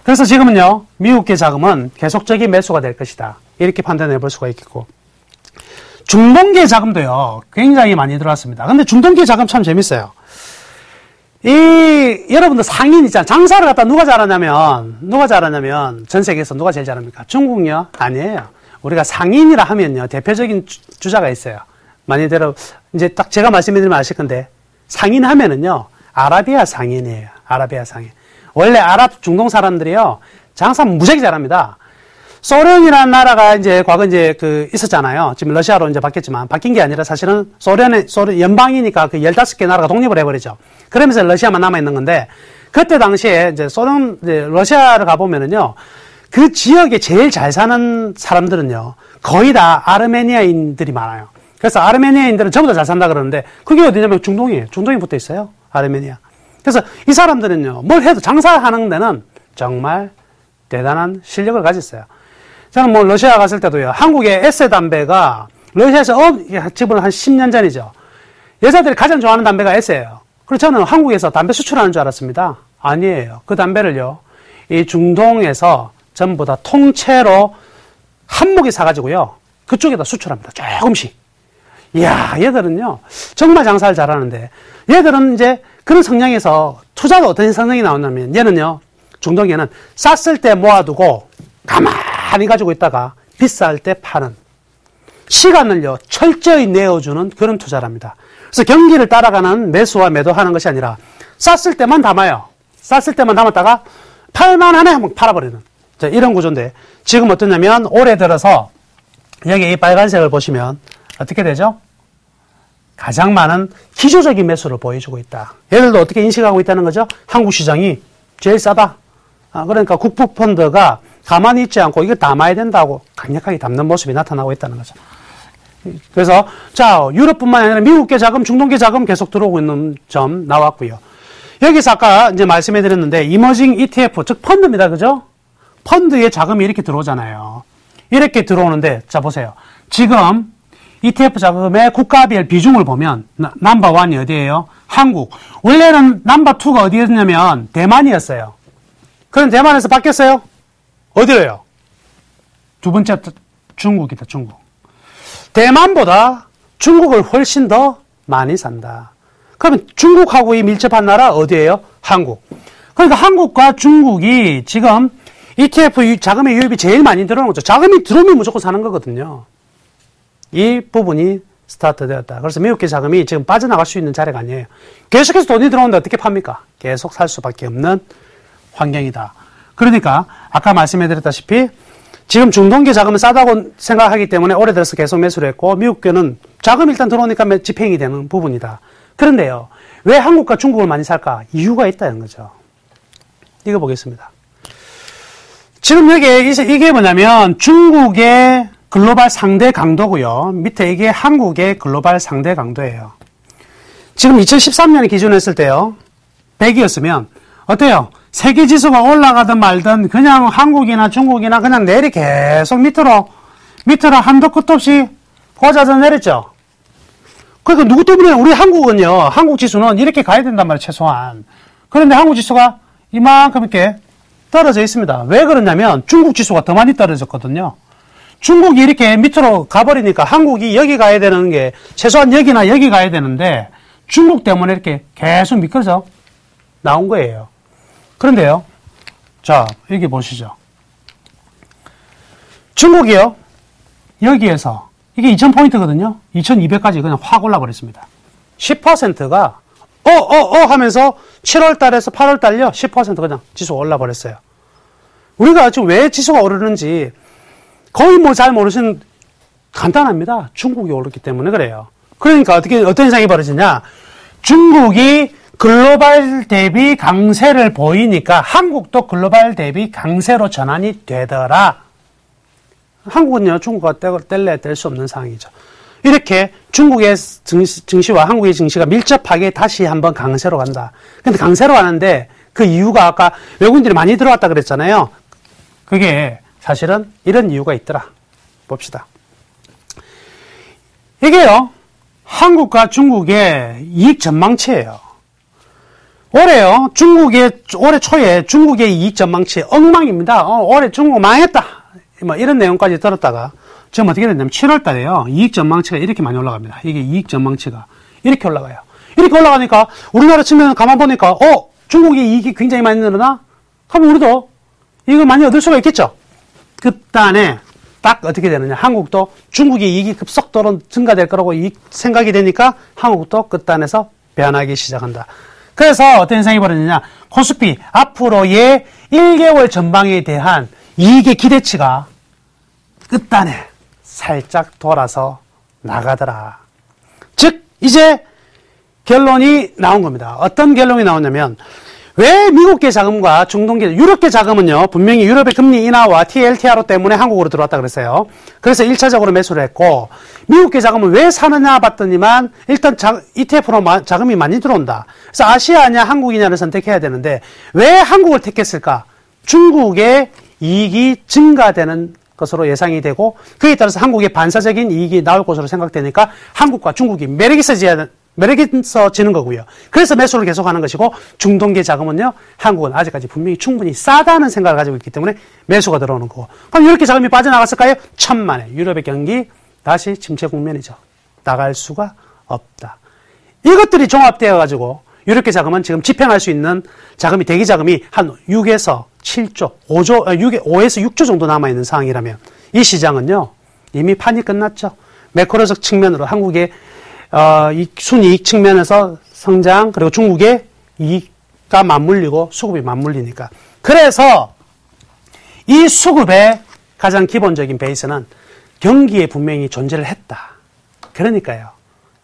그래서 지금은요, 미국계 자금은 계속적인 매수가 될 것이다. 이렇게 판단해 볼 수가 있겠고, 중동계 자금도요, 굉장히 많이 들어왔습니다. 근데 중동계 자금 참 재밌어요. 여러분들 상인 있잖아요. 장사를 갖다 누가 잘하냐면, 전 세계에서 누가 제일 잘합니까? 중국요? 아니에요. 우리가 상인이라 하면요, 대표적인 주자가 있어요. 많이들, 이제 딱 제가 말씀드리면 아실 건데, 상인 하면은요, 아라비아 상인이에요. 아라비아 상인. 원래 아랍 중동 사람들이요, 장사 무지하게 잘합니다. 소련이라는 나라가 이제 과거 이제 있었잖아요. 지금 러시아로 이제 바뀌었지만, 바뀐 게 아니라 사실은 소련 연방이니까 그 15개 나라가 독립을 해버리죠. 그러면서 러시아만 남아있는 건데, 그때 당시에 이제 러시아를 가보면은요, 그 지역에 제일 잘 사는 사람들은요, 거의 다 아르메니아인들이 많아요. 그래서 아르메니아인들은 전부 다 잘 산다 그러는데, 그게 어디냐면 중동이에요. 중동이 붙어 있어요. 아르메니아. 그래서 이 사람들은요, 뭘 해도 장사하는 데는 정말 대단한 실력을 가졌어요. 저는 뭐 러시아 갔을 때도요, 한국의 에세 담배가 러시아에서 지금 한 10년 전이죠. 여자들이 가장 좋아하는 담배가 에세예요. 그래서 저는 한국에서 담배 수출하는 줄 알았습니다. 아니에요. 그 담배를요, 이 중동에서 전부 다 통째로 한 목이 사가지고요, 그쪽에다 수출합니다. 조금씩. 이야, 얘들은요, 정말 장사를 잘하는데, 얘들은 이제 그런 성향에서 투자가 어떤 성향이 나오냐면, 얘는요, 중동에는 쌌을 때 모아두고 가만히 가지고 있다가 비쌀 때 파는, 시간을요, 철저히 내어주는 그런 투자랍니다. 그래서 경기를 따라가는 매수와 매도하는 것이 아니라 쌌을 때만 담아요. 쌌을 때만 담았다가 팔만하네 한번 팔아버리는, 자, 이런 구조인데, 지금 어떠냐면 올해 들어서 여기 이 빨간색을 보시면 어떻게 되죠? 가장 많은 기조적인 매수를 보여주고 있다. 얘들도 어떻게 인식하고 있다는 거죠? 한국 시장이 제일 싸다. 그러니까 국부펀드가 가만히 있지 않고 이거 담아야 된다고 강력하게 담는 모습이 나타나고 있다는 거죠. 그래서 자, 유럽뿐만 아니라 미국계 자금, 중동계 자금 계속 들어오고 있는 점 나왔고요. 여기서 아까 이제 말씀해 드렸는데, 이머징 ETF, 즉 펀드입니다. 그죠? 펀드에 자금이 이렇게 들어오잖아요. 이렇게 들어오는데, 자, 보세요. 지금 ETF 자금의 국가별 비중을 보면 넘버 1이 어디예요? 한국. 원래는 넘버 2가 어디였냐면 대만이었어요. 그럼 대만에서 바뀌었어요? 어디로요? 두 번째 중국이다, 중국. 대만보다 중국을 훨씬 더 많이 산다. 그러면 중국하고 이 밀접한 나라 어디예요? 한국. 그러니까 한국과 중국이 지금 ETF 자금의 유입이 제일 많이 들어오는 거죠. 자금이 들어오면 무조건 사는 거거든요. 이 부분이 스타트되었다. 그래서 미국계 자금이 지금 빠져나갈 수 있는 자리가 아니에요. 계속해서 돈이 들어오는데 어떻게 팝니까? 계속 살 수밖에 없는 환경이다. 그러니까 아까 말씀해드렸다시피 지금 중동계 자금은 싸다고 생각하기 때문에 올해 들어서 계속 매수를 했고 미국계는 자금이 일단 들어오니까 집행이 되는 부분이다. 그런데요. 왜 한국과 중국을 많이 살까? 이유가 있다는 거죠. 이거 보겠습니다. 지금 여기에 이게 뭐냐면 중국의 글로벌 상대 강도고요. 밑에 이게 한국의 글로벌 상대 강도예요. 지금 2013년에 기준으로 했을 때요. 100이었으면 어때요? 세계 지수가 올라가든 말든 그냥 한국이나 중국이나 그냥 내리 계속 밑으로 한도 끝도 없이 고자져 내렸죠. 그러니까 누구 때문에 우리 한국은요. 한국 지수는 이렇게 가야 된단 말이에요. 최소한. 그런데 한국 지수가 이만큼 이렇게 떨어져 있습니다. 왜 그러냐면 중국 지수가 더 많이 떨어졌거든요. 중국이 이렇게 밑으로 가버리니까 한국이 여기 가야 되는 게 최소한 여기나 여기 가야 되는데 중국 때문에 이렇게 계속 미끄러져 나온 거예요. 그런데요. 자, 여기 보시죠. 중국이요. 여기에서 이게 2000포인트거든요. 2200까지 그냥 확 올라버렸습니다. 10%가 하면서 7월 달에서 8월 달요. 10% 그냥 지수가 올라버렸어요. 우리가 지금 왜 지수가 오르는지 거의 뭐 잘 모르시는 간단합니다. 중국이 오르기 때문에 그래요. 그러니까 어떤 현상이 벌어지냐. 중국이 글로벌 대비 강세를 보이니까 한국도 글로벌 대비 강세로 전환이 되더라. 한국은요, 중국과 뗄래야 뗄 수 없는 상황이죠. 이렇게 중국의 증시와 한국의 증시가 밀접하게 다시 한번 강세로 간다. 근데 강세로 가는데 그 이유가 아까 외국인들이 많이 들어왔다 그랬잖아요. 그게 사실은 이런 이유가 있더라. 봅시다. 이게요, 한국과 중국의 이익 전망치예요. 올해 초에 중국의 이익 전망치 엉망입니다. 올해 중국 망했다. 뭐 이런 내용까지 들었다가 지금 어떻게 됐냐면 7월 달에요. 이익 전망치가 이렇게 많이 올라갑니다. 이게 이익 전망치가 이렇게 올라가요. 이렇게 올라가니까 우리나라 측면은 가만 보니까 중국의 이익이 굉장히 많이 늘어나? 그럼 우리도 이걸 많이 얻을 수가 있겠죠. 그딴에 딱 어떻게 되느냐. 한국도 중국의 이익이 급속도로 증가될 거라고 생각이 되니까 한국도 끝단에서 변하기 시작한다. 그래서 어떤 현상이 벌어지냐. 코스피 앞으로의 1개월 전망에 대한 이익의 기대치가 끝단에 살짝 돌아서 나가더라. 즉 이제 결론이 나온 겁니다. 어떤 결론이 나오냐면 왜 미국계 자금과 중동계, 유럽계 자금은요, 분명히 유럽의 금리 인하와 TLTRO 때문에 한국으로 들어왔다 그랬어요. 그래서 1차적으로 매수를 했고, 미국계 자금은 왜 사느냐 봤더니만, 일단 ETF로 자금이 많이 들어온다. 그래서 아시아냐, 한국이냐를 선택해야 되는데, 왜 한국을 택했을까? 중국의 이익이 증가되는 것으로 예상이 되고, 그에 따라서 한국의 반사적인 이익이 나올 것으로 생각되니까, 한국과 중국이 매력 있어지는 거고요. 그래서 매수를 계속하는 것이고 중동계 자금은요. 한국은 아직까지 분명히 충분히 싸다는 생각을 가지고 있기 때문에 매수가 들어오는 거고. 그럼 이렇게 자금이 빠져나갔을까요? 천만에 유럽의 경기 다시 침체 국면이죠. 나갈 수가 없다. 이것들이 종합되어 가지고 유럽계 자금은 지금 집행할 수 있는 자금이 대기 자금이 한 6에서 7조, 5에서 6조 정도 남아있는 상황이라면 이 시장은요. 이미 판이 끝났죠. 매크로적 측면으로 한국의 순이익 측면에서 성장, 그리고 중국의 이익과 맞물리고 수급이 맞물리니까. 그래서 이 수급의 가장 기본적인 베이스는 경기에 분명히 존재를 했다. 그러니까요.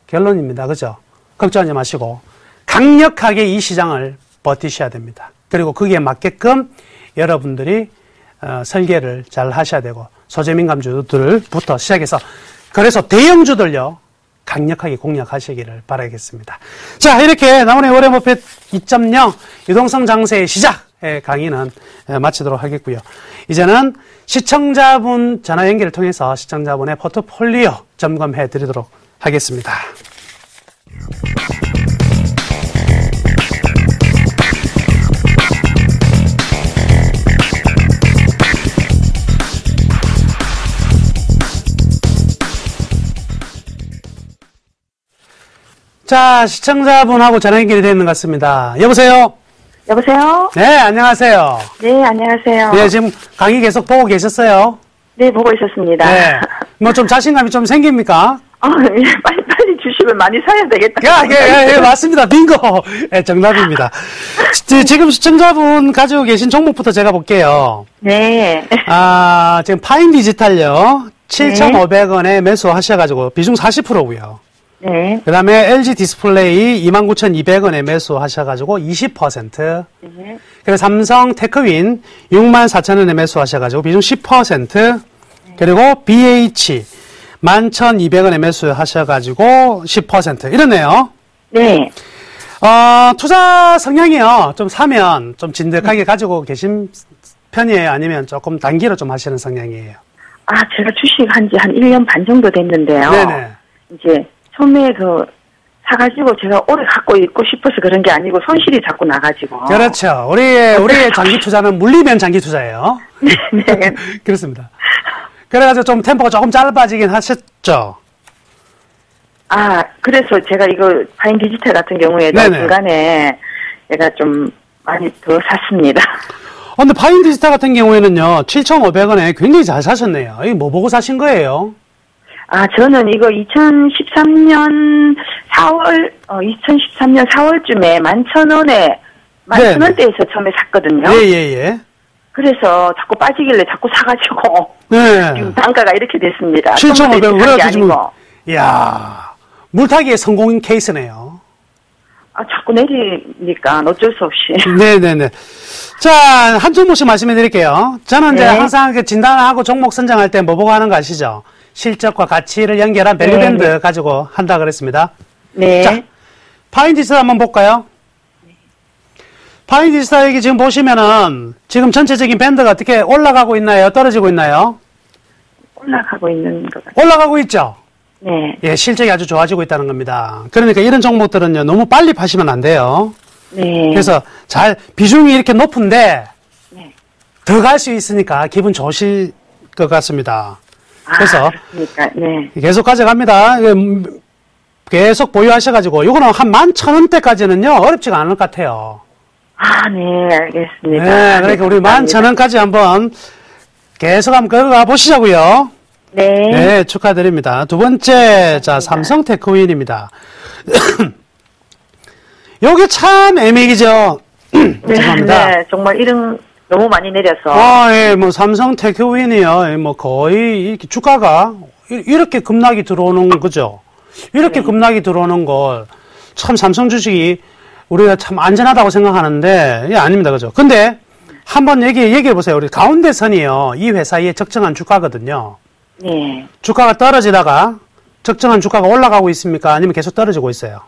결론입니다. 그죠? 걱정하지 마시고 강력하게 이 시장을 버티셔야 됩니다. 그리고 거기에 맞게끔 여러분들이 설계를 잘 하셔야 되고 소재민감주들부터 시작해서 그래서 대형주들요. 강력하게 공략하시기를 바라겠습니다. 자, 이렇게 나훈의 워렌 버핏 2.0 유동성 장세의 시작의 강의는 마치도록 하겠고요. 이제는 시청자분 전화 연결을 통해서 시청자분의 포트폴리오 점검해 드리도록 하겠습니다. 자, 시청자분하고 전화 연결이 되는 것 같습니다. 여보세요? 여보세요? 네, 안녕하세요. 네, 안녕하세요. 네, 지금 강의 계속 보고 계셨어요? 네, 보고 있었습니다. 네. 뭐 좀 자신감이 좀 생깁니까? 예, 빨리 주식을 많이 사야 되겠다. 예, 맞습니다. 빙고. 예, 정답입니다. 지금 시청자분 가지고 계신 종목부터 제가 볼게요. 네. 지금 파인 디지털요. 7,500원에 매수하셔가지고 비중 40%고요. 네. 그 다음에 LG 디스플레이 29,200원에 매수하셔가지고 20%. 네. 그리고 삼성 테크윈 64,000원에 매수하셔가지고 비중 10%. 그리고 BH 11,200원에 매수하셔가지고 10%. 이러네요. 네. 투자 성향이요. 좀 사면 좀 진득하게 가지고 계신 편이에요? 아니면 조금 단기로 좀 하시는 성향이에요? 제가 주식 한 지 한 1년 반 정도 됐는데요. 네네. 이제 처음에 사가지고 제가 오래 갖고 있고 싶어서 그런 게 아니고 손실이 자꾸 나가지고. 그렇죠. 우리의 장기 투자는 물리면 장기 투자예요. 네. 그렇습니다. 그래가지고 좀 템포가 조금 짧아지긴 하셨죠? 그래서 제가 이거 파인 디지털 같은 경우에도 네네. 중간에 제가 좀 많이 더 샀습니다. 근데 파인 디지털 같은 경우에는요, 7,500원에 굉장히 잘 사셨네요. 이거 뭐 보고 사신 거예요? 저는 이거 2013년 4월쯤에 11,000원에, 11,000원대에서 처음에 샀거든요. 예. 그래서 자꾸 빠지길래 자꾸 사가지고, 네. 지금 단가가 이렇게 됐습니다. 7,500원. 그래가지고 지금, 아니고. 이야, 물타기의 성공 케이스네요. 자꾸 내리니까 어쩔 수 없이. 네네네. 자, 한 종목씩 말씀해 드릴게요. 저는 이제 네. 항상 진단하고 종목 선정할 때 뭐 보고 하는 거 아시죠? 실적과 가치를 연결한 밸류밴드 네. 가지고 한다 그랬습니다. 네. 자, 파인 디지털 한번 볼까요? 파인 디지털 여기 지금 보시면은 지금 전체적인 밴드가 어떻게 올라가고 있나요? 떨어지고 있나요? 올라가고 있는 것 같아요. 올라가고 있죠? 네. 예, 실적이 아주 좋아지고 있다는 겁니다. 그러니까 이런 종목들은요, 너무 빨리 파시면 안 돼요. 네. 그래서 비중이 이렇게 높은데, 네. 더 갈 수 있으니까 기분 좋으실 것 같습니다. 그래서 그렇습니까? 네. 계속 가져갑니다. 계속 보유하셔가지고, 요거는 한 11,000원대까지는요, 어렵지가 않을 것 같아요. 네, 알겠습니다. 네, 그러니까 우리 11,000원까지 한번 계속 한번 걸어가 보시자고요. 네. 네, 축하드립니다. 두 번째, 자, 삼성 테크윈입니다. 요게 참 애매기죠. 죄송합니다. 네, 정말 이런 너무 많이 내려서. 예, 뭐, 삼성 테크윈이요. 뭐, 거의, 이렇게 주가가 이렇게 급락이 들어오는 거죠. 이렇게 급락이 들어오는 걸, 참 삼성 주식이 우리가 참 안전하다고 생각하는데, 예, 아닙니다. 그죠? 근데, 한번 얘기해 보세요. 우리 가운데 선이요. 이 회사의 적정한 주가거든요. 네. 주가가 떨어지다가 적정한 주가가 올라가고 있습니까? 아니면 계속 떨어지고 있어요?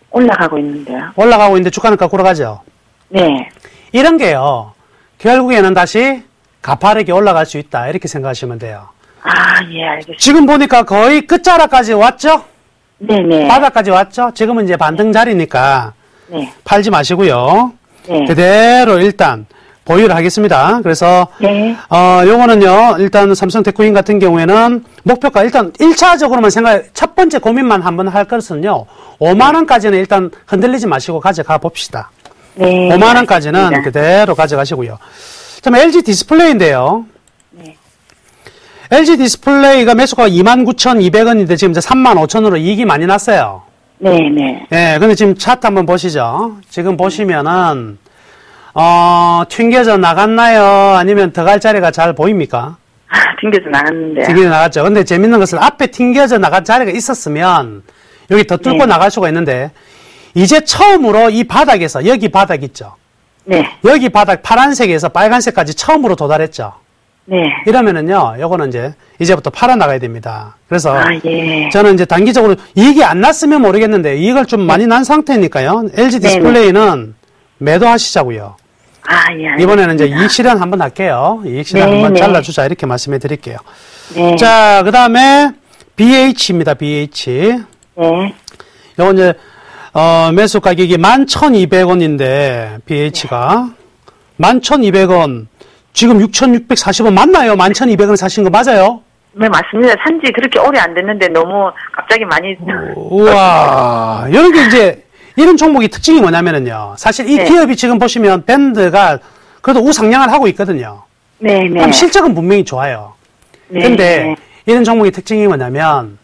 올라가고 있는데요. 올라가고 있는데 주가는 거꾸로 가죠? 네. 이런 게요. 결국에는 다시 가파르게 올라갈 수 있다. 이렇게 생각하시면 돼요. 예, 알겠습니다. 지금 보니까 거의 끝자락까지 왔죠? 네네. 바닥까지 왔죠? 지금은 이제 반등 자리니까 네. 팔지 마시고요. 네. 그대로 일단 보유를 하겠습니다. 그래서 네. 요거는요. 일단 삼성 테크윈 같은 경우에는 목표가 일단 1차적으로만 첫 번째 고민만 한번 할 것은요. 5만 원까지는 일단 흔들리지 마시고 가져가 봅시다. 네. 5만 원까지는 알겠습니다. 그대로 가져가시고요. 자, LG 디스플레이인데요. 네. LG 디스플레이가 매수가 29,200원인데 지금 이제 35,000원으로 이익이 많이 났어요. 네네. 예, 근데 지금 차트 한번 보시죠. 지금 보시면은 튕겨져 나갔나요? 아니면 더 갈 자리가 잘 보입니까? 튕겨서 나갔는데요. 튕겨져 나갔죠. 근데 재밌는 것은 앞에 튕겨져 나간 자리가 있었으면 여기 더 뚫고 네. 나갈 수가 있는데 이제 처음으로 이 바닥에서 여기 바닥 있죠. 네. 여기 바닥 파란색에서 빨간색까지 처음으로 도달했죠. 네. 이러면은요, 요거는 이제부터 팔아 나가야 됩니다. 그래서 예. 저는 이제 단기적으로 이익이 안 났으면 모르겠는데 이익을 좀 많이 난 상태니까요. LG 디스플레이는 매도하시자고요. 예. 이번에는 이제 이익 실현 한번 할게요. 이익 실현 네, 한번 네. 잘라주자 이렇게 말씀해 드릴게요. 네. 자, 그 다음에 BH입니다. BH. 네. 요건 이제 매수 가격이 11,200원인데 BH가 11,200원 지금 6,640원 맞나요? 11,200원 사신 거 맞아요? 네, 맞습니다. 산지 그렇게 오래 안 됐는데 너무 갑자기 많이. 우와, 이런 게 이제 이런 종목의 특징이 뭐냐면은요. 사실 이 네. 기업이 지금 보시면 밴드가 그래도 우상향을 하고 있거든요. 네네. 그럼 실적은 분명히 좋아요. 네. 근데 이런 종목의 특징이 뭐냐면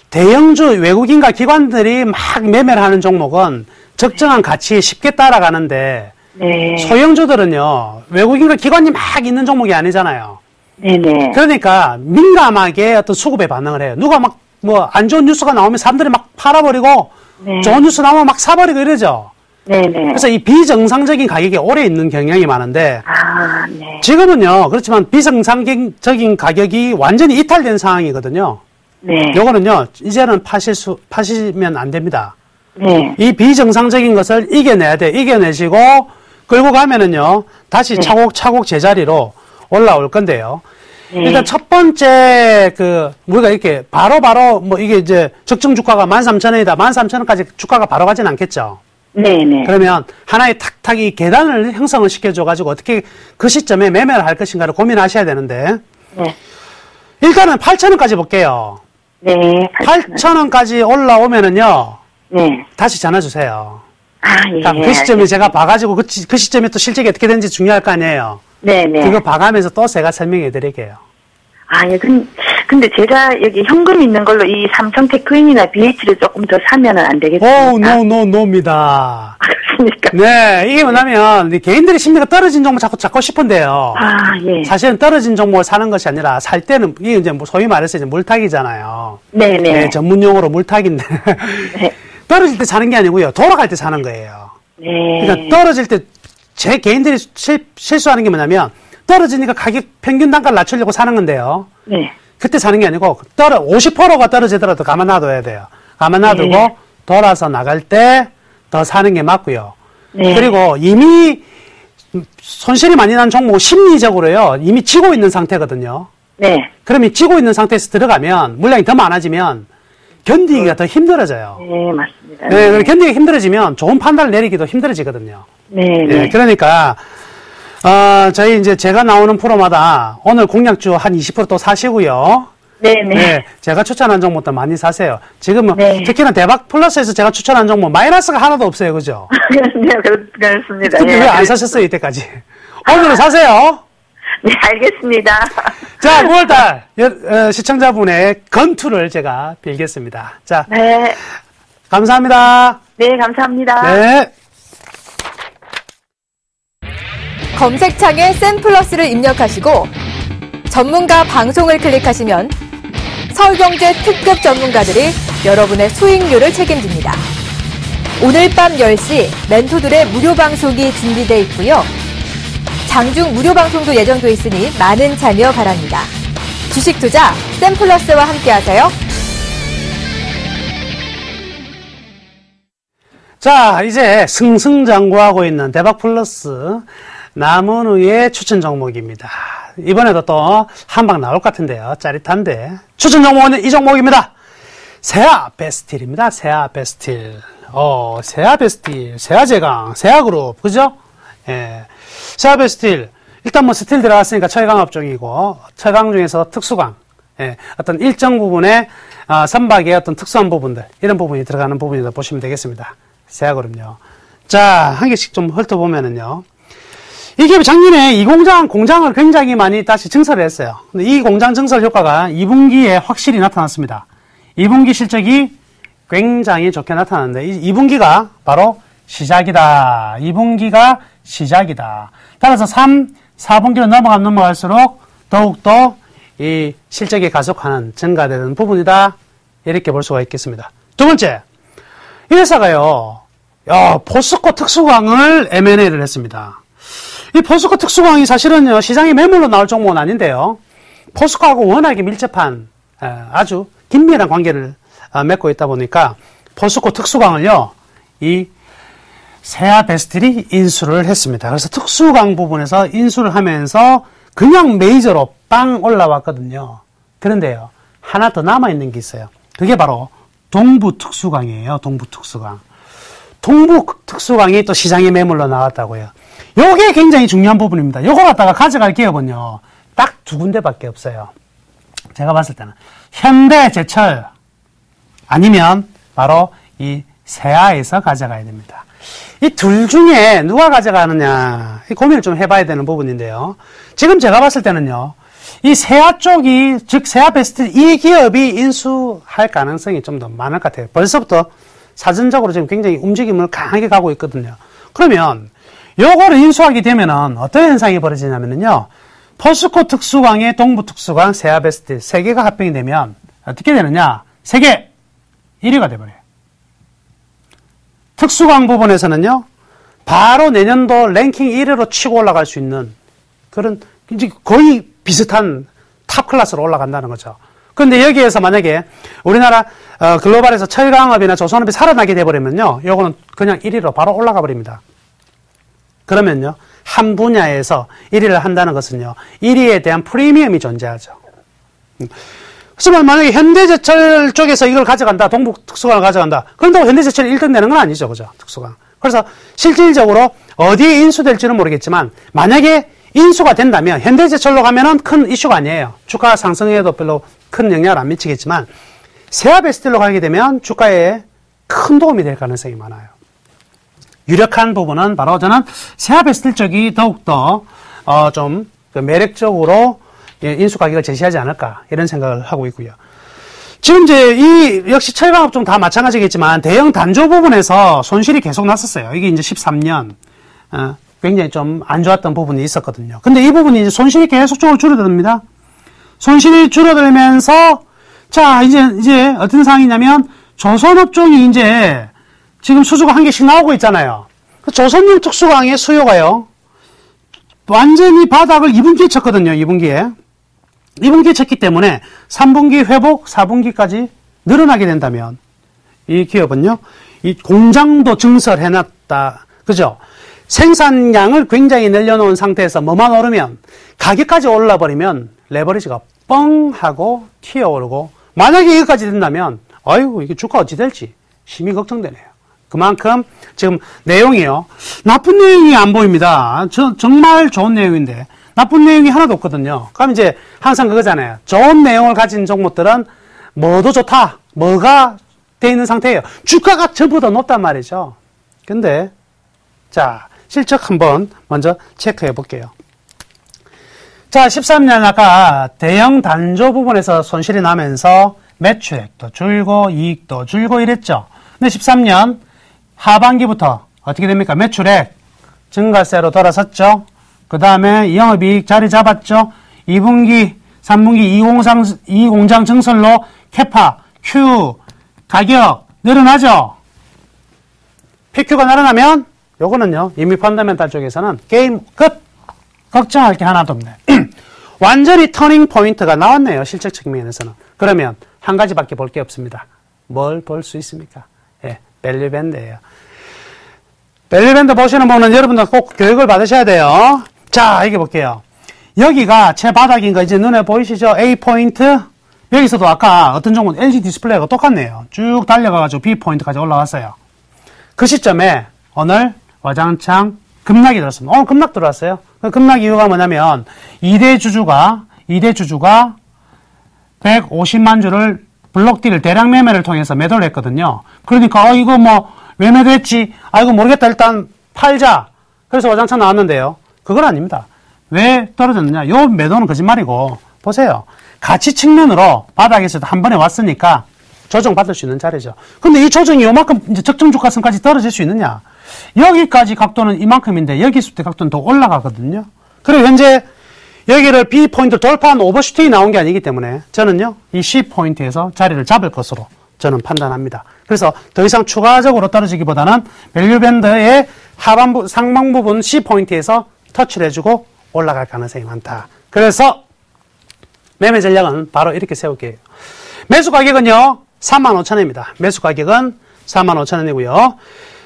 대형주 외국인과 기관들이 막 매매를 하는 종목은 적정한 가치에 쉽게 따라가는데 네. 소형주들은요. 외국인과 기관이 막 있는 종목이 아니잖아요. 네네. 그러니까 민감하게 어떤 수급에 반응을 해요. 누가 막 뭐 안 좋은 뉴스가 나오면 사람들이 막 팔아버리고 네. 좋은 뉴스 나오면 막 사버리고 이러죠. 네네. 그래서 이 비정상적인 가격이 오래 있는 경향이 많은데 아, 네. 지금은요. 그렇지만 비정상적인 가격이 완전히 이탈된 상황이거든요. 네. 요거는요. 이제는 파시면 안 됩니다. 네. 이 비정상적인 것을 이겨내야 돼. 이겨내시고 끌고 가면은요. 다시 차곡차곡 제자리로 올라올 건데요. 네. 일단 첫 번째 우리가 이렇게 바로 뭐 이게 이제 적정 주가가 13,000원이다. 13,000원까지 주가가 바로 가진 않겠죠. 네네. 그러면 하나의 탁탁 이 계단을 형성을 시켜줘가지고 어떻게 그 시점에 매매를 할 것인가를 고민하셔야 되는데 네. 일단은 8,000원까지 볼게요. 네. 8,000원까지 올라오면은요. 네. 다시 전화 주세요. 아, 예. 그 시점에 제가 봐가지고 그 시점에 또 실적이 어떻게 되는지 중요할 거 아니에요. 네네. 그거 봐가면서 또 제가 설명해 드릴게요. 아, 예. 근데 제가 여기 현금 있는 걸로 이 삼성 테크인이나 BH를 조금 더 사면은 안 되겠습니까? 노입니다. 그렇습니까? 네, 이게 뭐냐면 이 개인들의 심리가 떨어진 종목 자꾸 잡고 싶은데요. 아, 예. 사실은 떨어진 종목을 사는 것이 아니라 살 때는 이게 이제 뭐 소위 말해서 이제 물타기잖아요. 네네. 네, 전문 용어로 물타기인데 네. 떨어질 때 사는 게 아니고요. 돌아갈 때 사는 거예요. 네. 그러니까 떨어질 때 제 개인들이 실수하는 게 뭐냐면 떨어지니까 가격 평균 단가를 낮추려고 사는 건데요. 네. 그때 사는 게 아니고 50%가 떨어지더라도 가만 놔둬야 돼요. 가만 놔두고 네. 돌아서 나갈 때 더 사는 게 맞고요. 네. 그리고 이미 손실이 많이 난 종목은 심리적으로요. 이미 지고 있는 상태거든요. 네. 그러면 지고 있는 상태에서 들어가면 물량이 더 많아지면 견디기가 더 힘들어져요. 네, 맞습니다. 네, 그리고 견디기가 힘들어지면 좋은 판단을 내리기도 힘들어지거든요. 네. 네, 그러니까 저희 이제 제가 나오는 프로마다 오늘 공략주 한 20% 또 사시고요. 네네. 네, 제가 추천한 종목도 많이 사세요. 지금은 네. 특히나 대박 플러스에서 제가 추천한 종목 마이너스가 하나도 없어요, 그죠? 네, 그렇습니다. 근데 예. 왜 안 사셨어요 이때까지? 오늘은 사세요. 네, 알겠습니다. 자, 9월달 시청자분의 건투를 제가 빌겠습니다. 자, 네. 감사합니다. 네, 감사합니다. 네. 검색창에 센플러스를 입력하시고 전문가 방송을 클릭하시면 서울경제 특급 전문가들이 여러분의 수익률을 책임집니다. 오늘 밤 10시 멘토들의 무료 방송이 준비되어 있고요. 장중 무료 방송도 예정돼 있으니 많은 참여 바랍니다. 주식 투자 센플러스와 함께하세요. 자, 이제 승승장구하고 있는 대박 플러스 남은우의 추천 종목입니다. 이번에도 또 한 방 나올 것 같은데요. 짜릿한데. 추천 종목은 이 종목입니다. 세아 베스틸입니다. 세아 베스틸. 세아 베스틸, 세아제강, 세아그룹, 그죠? 예. 세아 베스틸. 일단 뭐 스틸 들어갔으니까 철강업종이고, 철강 중에서 특수강. 예. 어떤 일정 부분에, 선박의 어떤 특수한 부분들, 이런 부분이 들어가는 부분이라고 보시면 되겠습니다. 세아그룹요. 자, 한 개씩 좀 훑어보면은요. 이 기업이 작년에 이 공장을 굉장히 많이 다시 증설을 했어요. 근데 이 공장 증설 효과가 2분기에 확실히 나타났습니다. 2분기 실적이 굉장히 좋게 나타났는데, 2분기가 바로 시작이다. 2분기가 시작이다. 따라서 3, 4분기로 넘어갈수록 더욱더 이 실적이 가속하는 증가되는 부분이다. 이렇게 볼 수가 있겠습니다. 두 번째, 이 회사가요, 포스코 특수광을 M&A를 했습니다. 이 포스코 특수광이 사실은요, 시장에 매물로 나올 종목은 아닌데요. 포스코하고 워낙에 밀접한, 아주 긴밀한 관계를 맺고 있다 보니까, 포스코 특수광을요, 이 세아베스틸이 인수를 했습니다. 그래서 특수광 부분에서 인수를 하면서 그냥 메이저로 빵 올라왔거든요. 그런데요, 하나 더 남아있는 게 있어요. 그게 바로 동부특수광이에요. 동부특수광. 동부특수광이 또 시장에 매물로 나왔다고요. 요게 굉장히 중요한 부분입니다. 요거 갖다가 가져갈 기업은요, 딱 두 군데밖에 없어요. 제가 봤을 때는 현대제철 아니면 바로 이 세아에서 가져가야 됩니다. 이 둘 중에 누가 가져가느냐 고민을 좀 해봐야 되는 부분인데요. 지금 제가 봤을 때는요. 이 세아 쪽이 즉 세아베스트 이 기업이 인수할 가능성이 좀 더 많을 것 같아요. 벌써부터 사전적으로 지금 굉장히 움직임을 강하게 가고 있거든요. 그러면 요거를 인수하게 되면은 어떤 현상이 벌어지냐면요. 포스코 특수광의 동부 특수광, 세아베스트 세 개가 합병이 되면 어떻게 되느냐? 세 개 1위가 돼버려요. 특수광 부분에서는요. 바로 내년도 랭킹 1위로 치고 올라갈 수 있는 그런 이제 거의 비슷한 탑 클래스로 올라간다는 거죠. 그런데 여기에서 만약에 우리나라 글로벌에서 철강업이나 조선업이 살아나게 돼버리면요. 요거는 그냥 1위로 바로 올라가 버립니다. 그러면요. 한 분야에서 1위를 한다는 것은요. 1위에 대한 프리미엄이 존재하죠. 그래서 만약에 현대제철 쪽에서 이걸 가져간다. 동북특수광을 가져간다. 그런다고 현대제철이 1등 되는 건 아니죠. 그죠? 특수광. 그래서 실질적으로 어디에 인수될지는 모르겠지만 만약에 인수가 된다면 현대제철로 가면은 큰 이슈가 아니에요. 주가 상승에도 별로 큰 영향을 안 미치겠지만 세아베스트로 가게 되면 주가에 큰 도움이 될 가능성이 많아요. 유력한 부분은 바로 저는 세아베스트 쪽이 더욱더 좀 매력적으로 인수 가격을 제시하지 않을까 이런 생각을 하고 있고요. 지금 이제 이 역시 철강업 좀 다 마찬가지겠지만 대형 단조 부분에서 손실이 계속 났었어요. 이게 이제 13년 굉장히 좀 안 좋았던 부분이 있었거든요. 근데 이 부분이 이제 손실이 계속적으로 줄어듭니다. 손실이 줄어들면서 자 이제 어떤 상황이냐면 조선업종이 이제 지금 수주가 한 개씩 나오고 있잖아요. 조선용 특수광의 수요가요. 완전히 바닥을 2분기에 쳤거든요. 2분기에 쳤기 때문에 3분기 회복, 4분기까지 늘어나게 된다면 이 기업은요. 이 공장도 증설해놨다. 그죠? 생산량을 굉장히 늘려놓은 상태에서 뭐만 오르면 가격까지 올라버리면 레버리지가 뻥 하고 튀어오르고 만약에 이것까지 된다면 아이고 이게 주가 어찌 될지 심히 걱정되네요. 그만큼 지금 내용이요. 나쁜 내용이 안 보입니다. 정말 좋은 내용인데 나쁜 내용이 하나도 없거든요. 그럼 이제 항상 그거잖아요. 좋은 내용을 가진 종목들은 뭐도 좋다. 뭐가 돼 있는 상태예요. 주가가 전부 다 높단 말이죠. 근데 자 실적 한번 먼저 체크해 볼게요. 자 13년 아까 대형 단조 부분에서 손실이 나면서 매출액도 줄고 이익도 줄고 이랬죠. 근데 13년 하반기부터 어떻게 됩니까? 매출액 증가세로 돌아섰죠. 그 다음에 영업이익 자리 잡았죠. 2분기, 3분기 2공장 증설로 캐파, Q, 가격 늘어나죠. PQ가 늘어나면 요거는요. 이미 펀더멘탈 쪽에서는 게임 끝. 걱정할 게 하나도 없네. 완전히 터닝 포인트가 나왔네요. 실적 측면에서는. 그러면 한 가지밖에 볼 게 없습니다. 뭘 볼 수 있습니까? 예, 밸류밴드예요. 밸류밴드 보시는 분은 여러분들 꼭 교육을 받으셔야 돼요. 자, 이게 볼게요. 여기가 제 바닥인 거 이제 눈에 보이시죠? A 포인트. 여기서도 아까 어떤 종목은 LG 디스플레이가 똑같네요. 쭉 달려가가지고 B 포인트까지 올라왔어요. 그 시점에 오늘 와장창 급락이 들었습니다. 오늘 급락 들어왔어요. 그 급락 이유가 뭐냐면 2대 주주가 150만 주를 블록딜을 대량 매매를 통해서 매도를 했거든요. 그러니까 이거 뭐 왜 매도했지? 이거 모르겠다. 일단 팔자. 그래서 와장창 나왔는데요. 그건 아닙니다. 왜 떨어졌느냐? 요 매도는 거짓말이고 보세요. 가치 측면으로 바닥에서 한 번에 왔으니까 조정받을 수 있는 자리죠. 근데 이 조정이 요만큼 이제 적정 주가선까지 떨어질 수 있느냐? 여기까지 각도는 이만큼인데 여기 있을 때 각도는 더 올라가거든요. 그리고 현재 여기를 B 포인트 돌파한 오버슈팅이 나온 게 아니기 때문에 저는요 이 C 포인트에서 자리를 잡을 것으로 저는 판단합니다. 그래서 더 이상 추가적으로 떨어지기보다는 밸류밴드의 하반부 상방 부분 C 포인트에서 터치를 해주고 올라갈 가능성이 많다. 그래서 매매 전략은 바로 이렇게 세울게요. 매수 가격은요 35,000원입니다. 매수 가격은 45,000원이고요.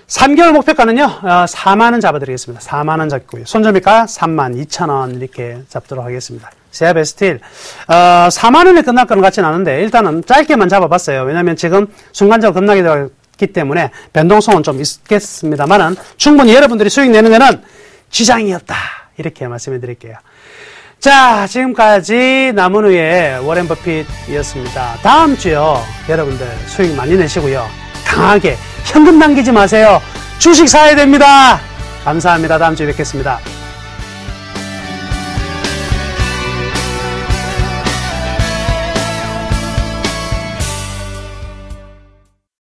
3개월 목표가는요 4만원 잡아드리겠습니다. 4만원 잡고요. 손절미가 32,000원 이렇게 잡도록 하겠습니다. 세아베스틸 4만원에 끝날 거는 같지는 않은데 일단은 짧게만 잡아봤어요. 왜냐하면 지금 순간적으로 급락이 되었기 때문에 변동성은 좀 있겠습니다만은 충분히 여러분들이 수익 내는 데는 지장이 없다 이렇게 말씀해 드릴게요. 자, 지금까지 남은우의 워렌 버핏이었습니다. 다음 주요 여러분들 수익 많이 내시고요. 강하게 현금 남기지 마세요. 주식 사야 됩니다. 감사합니다. 다음 주에 뵙겠습니다.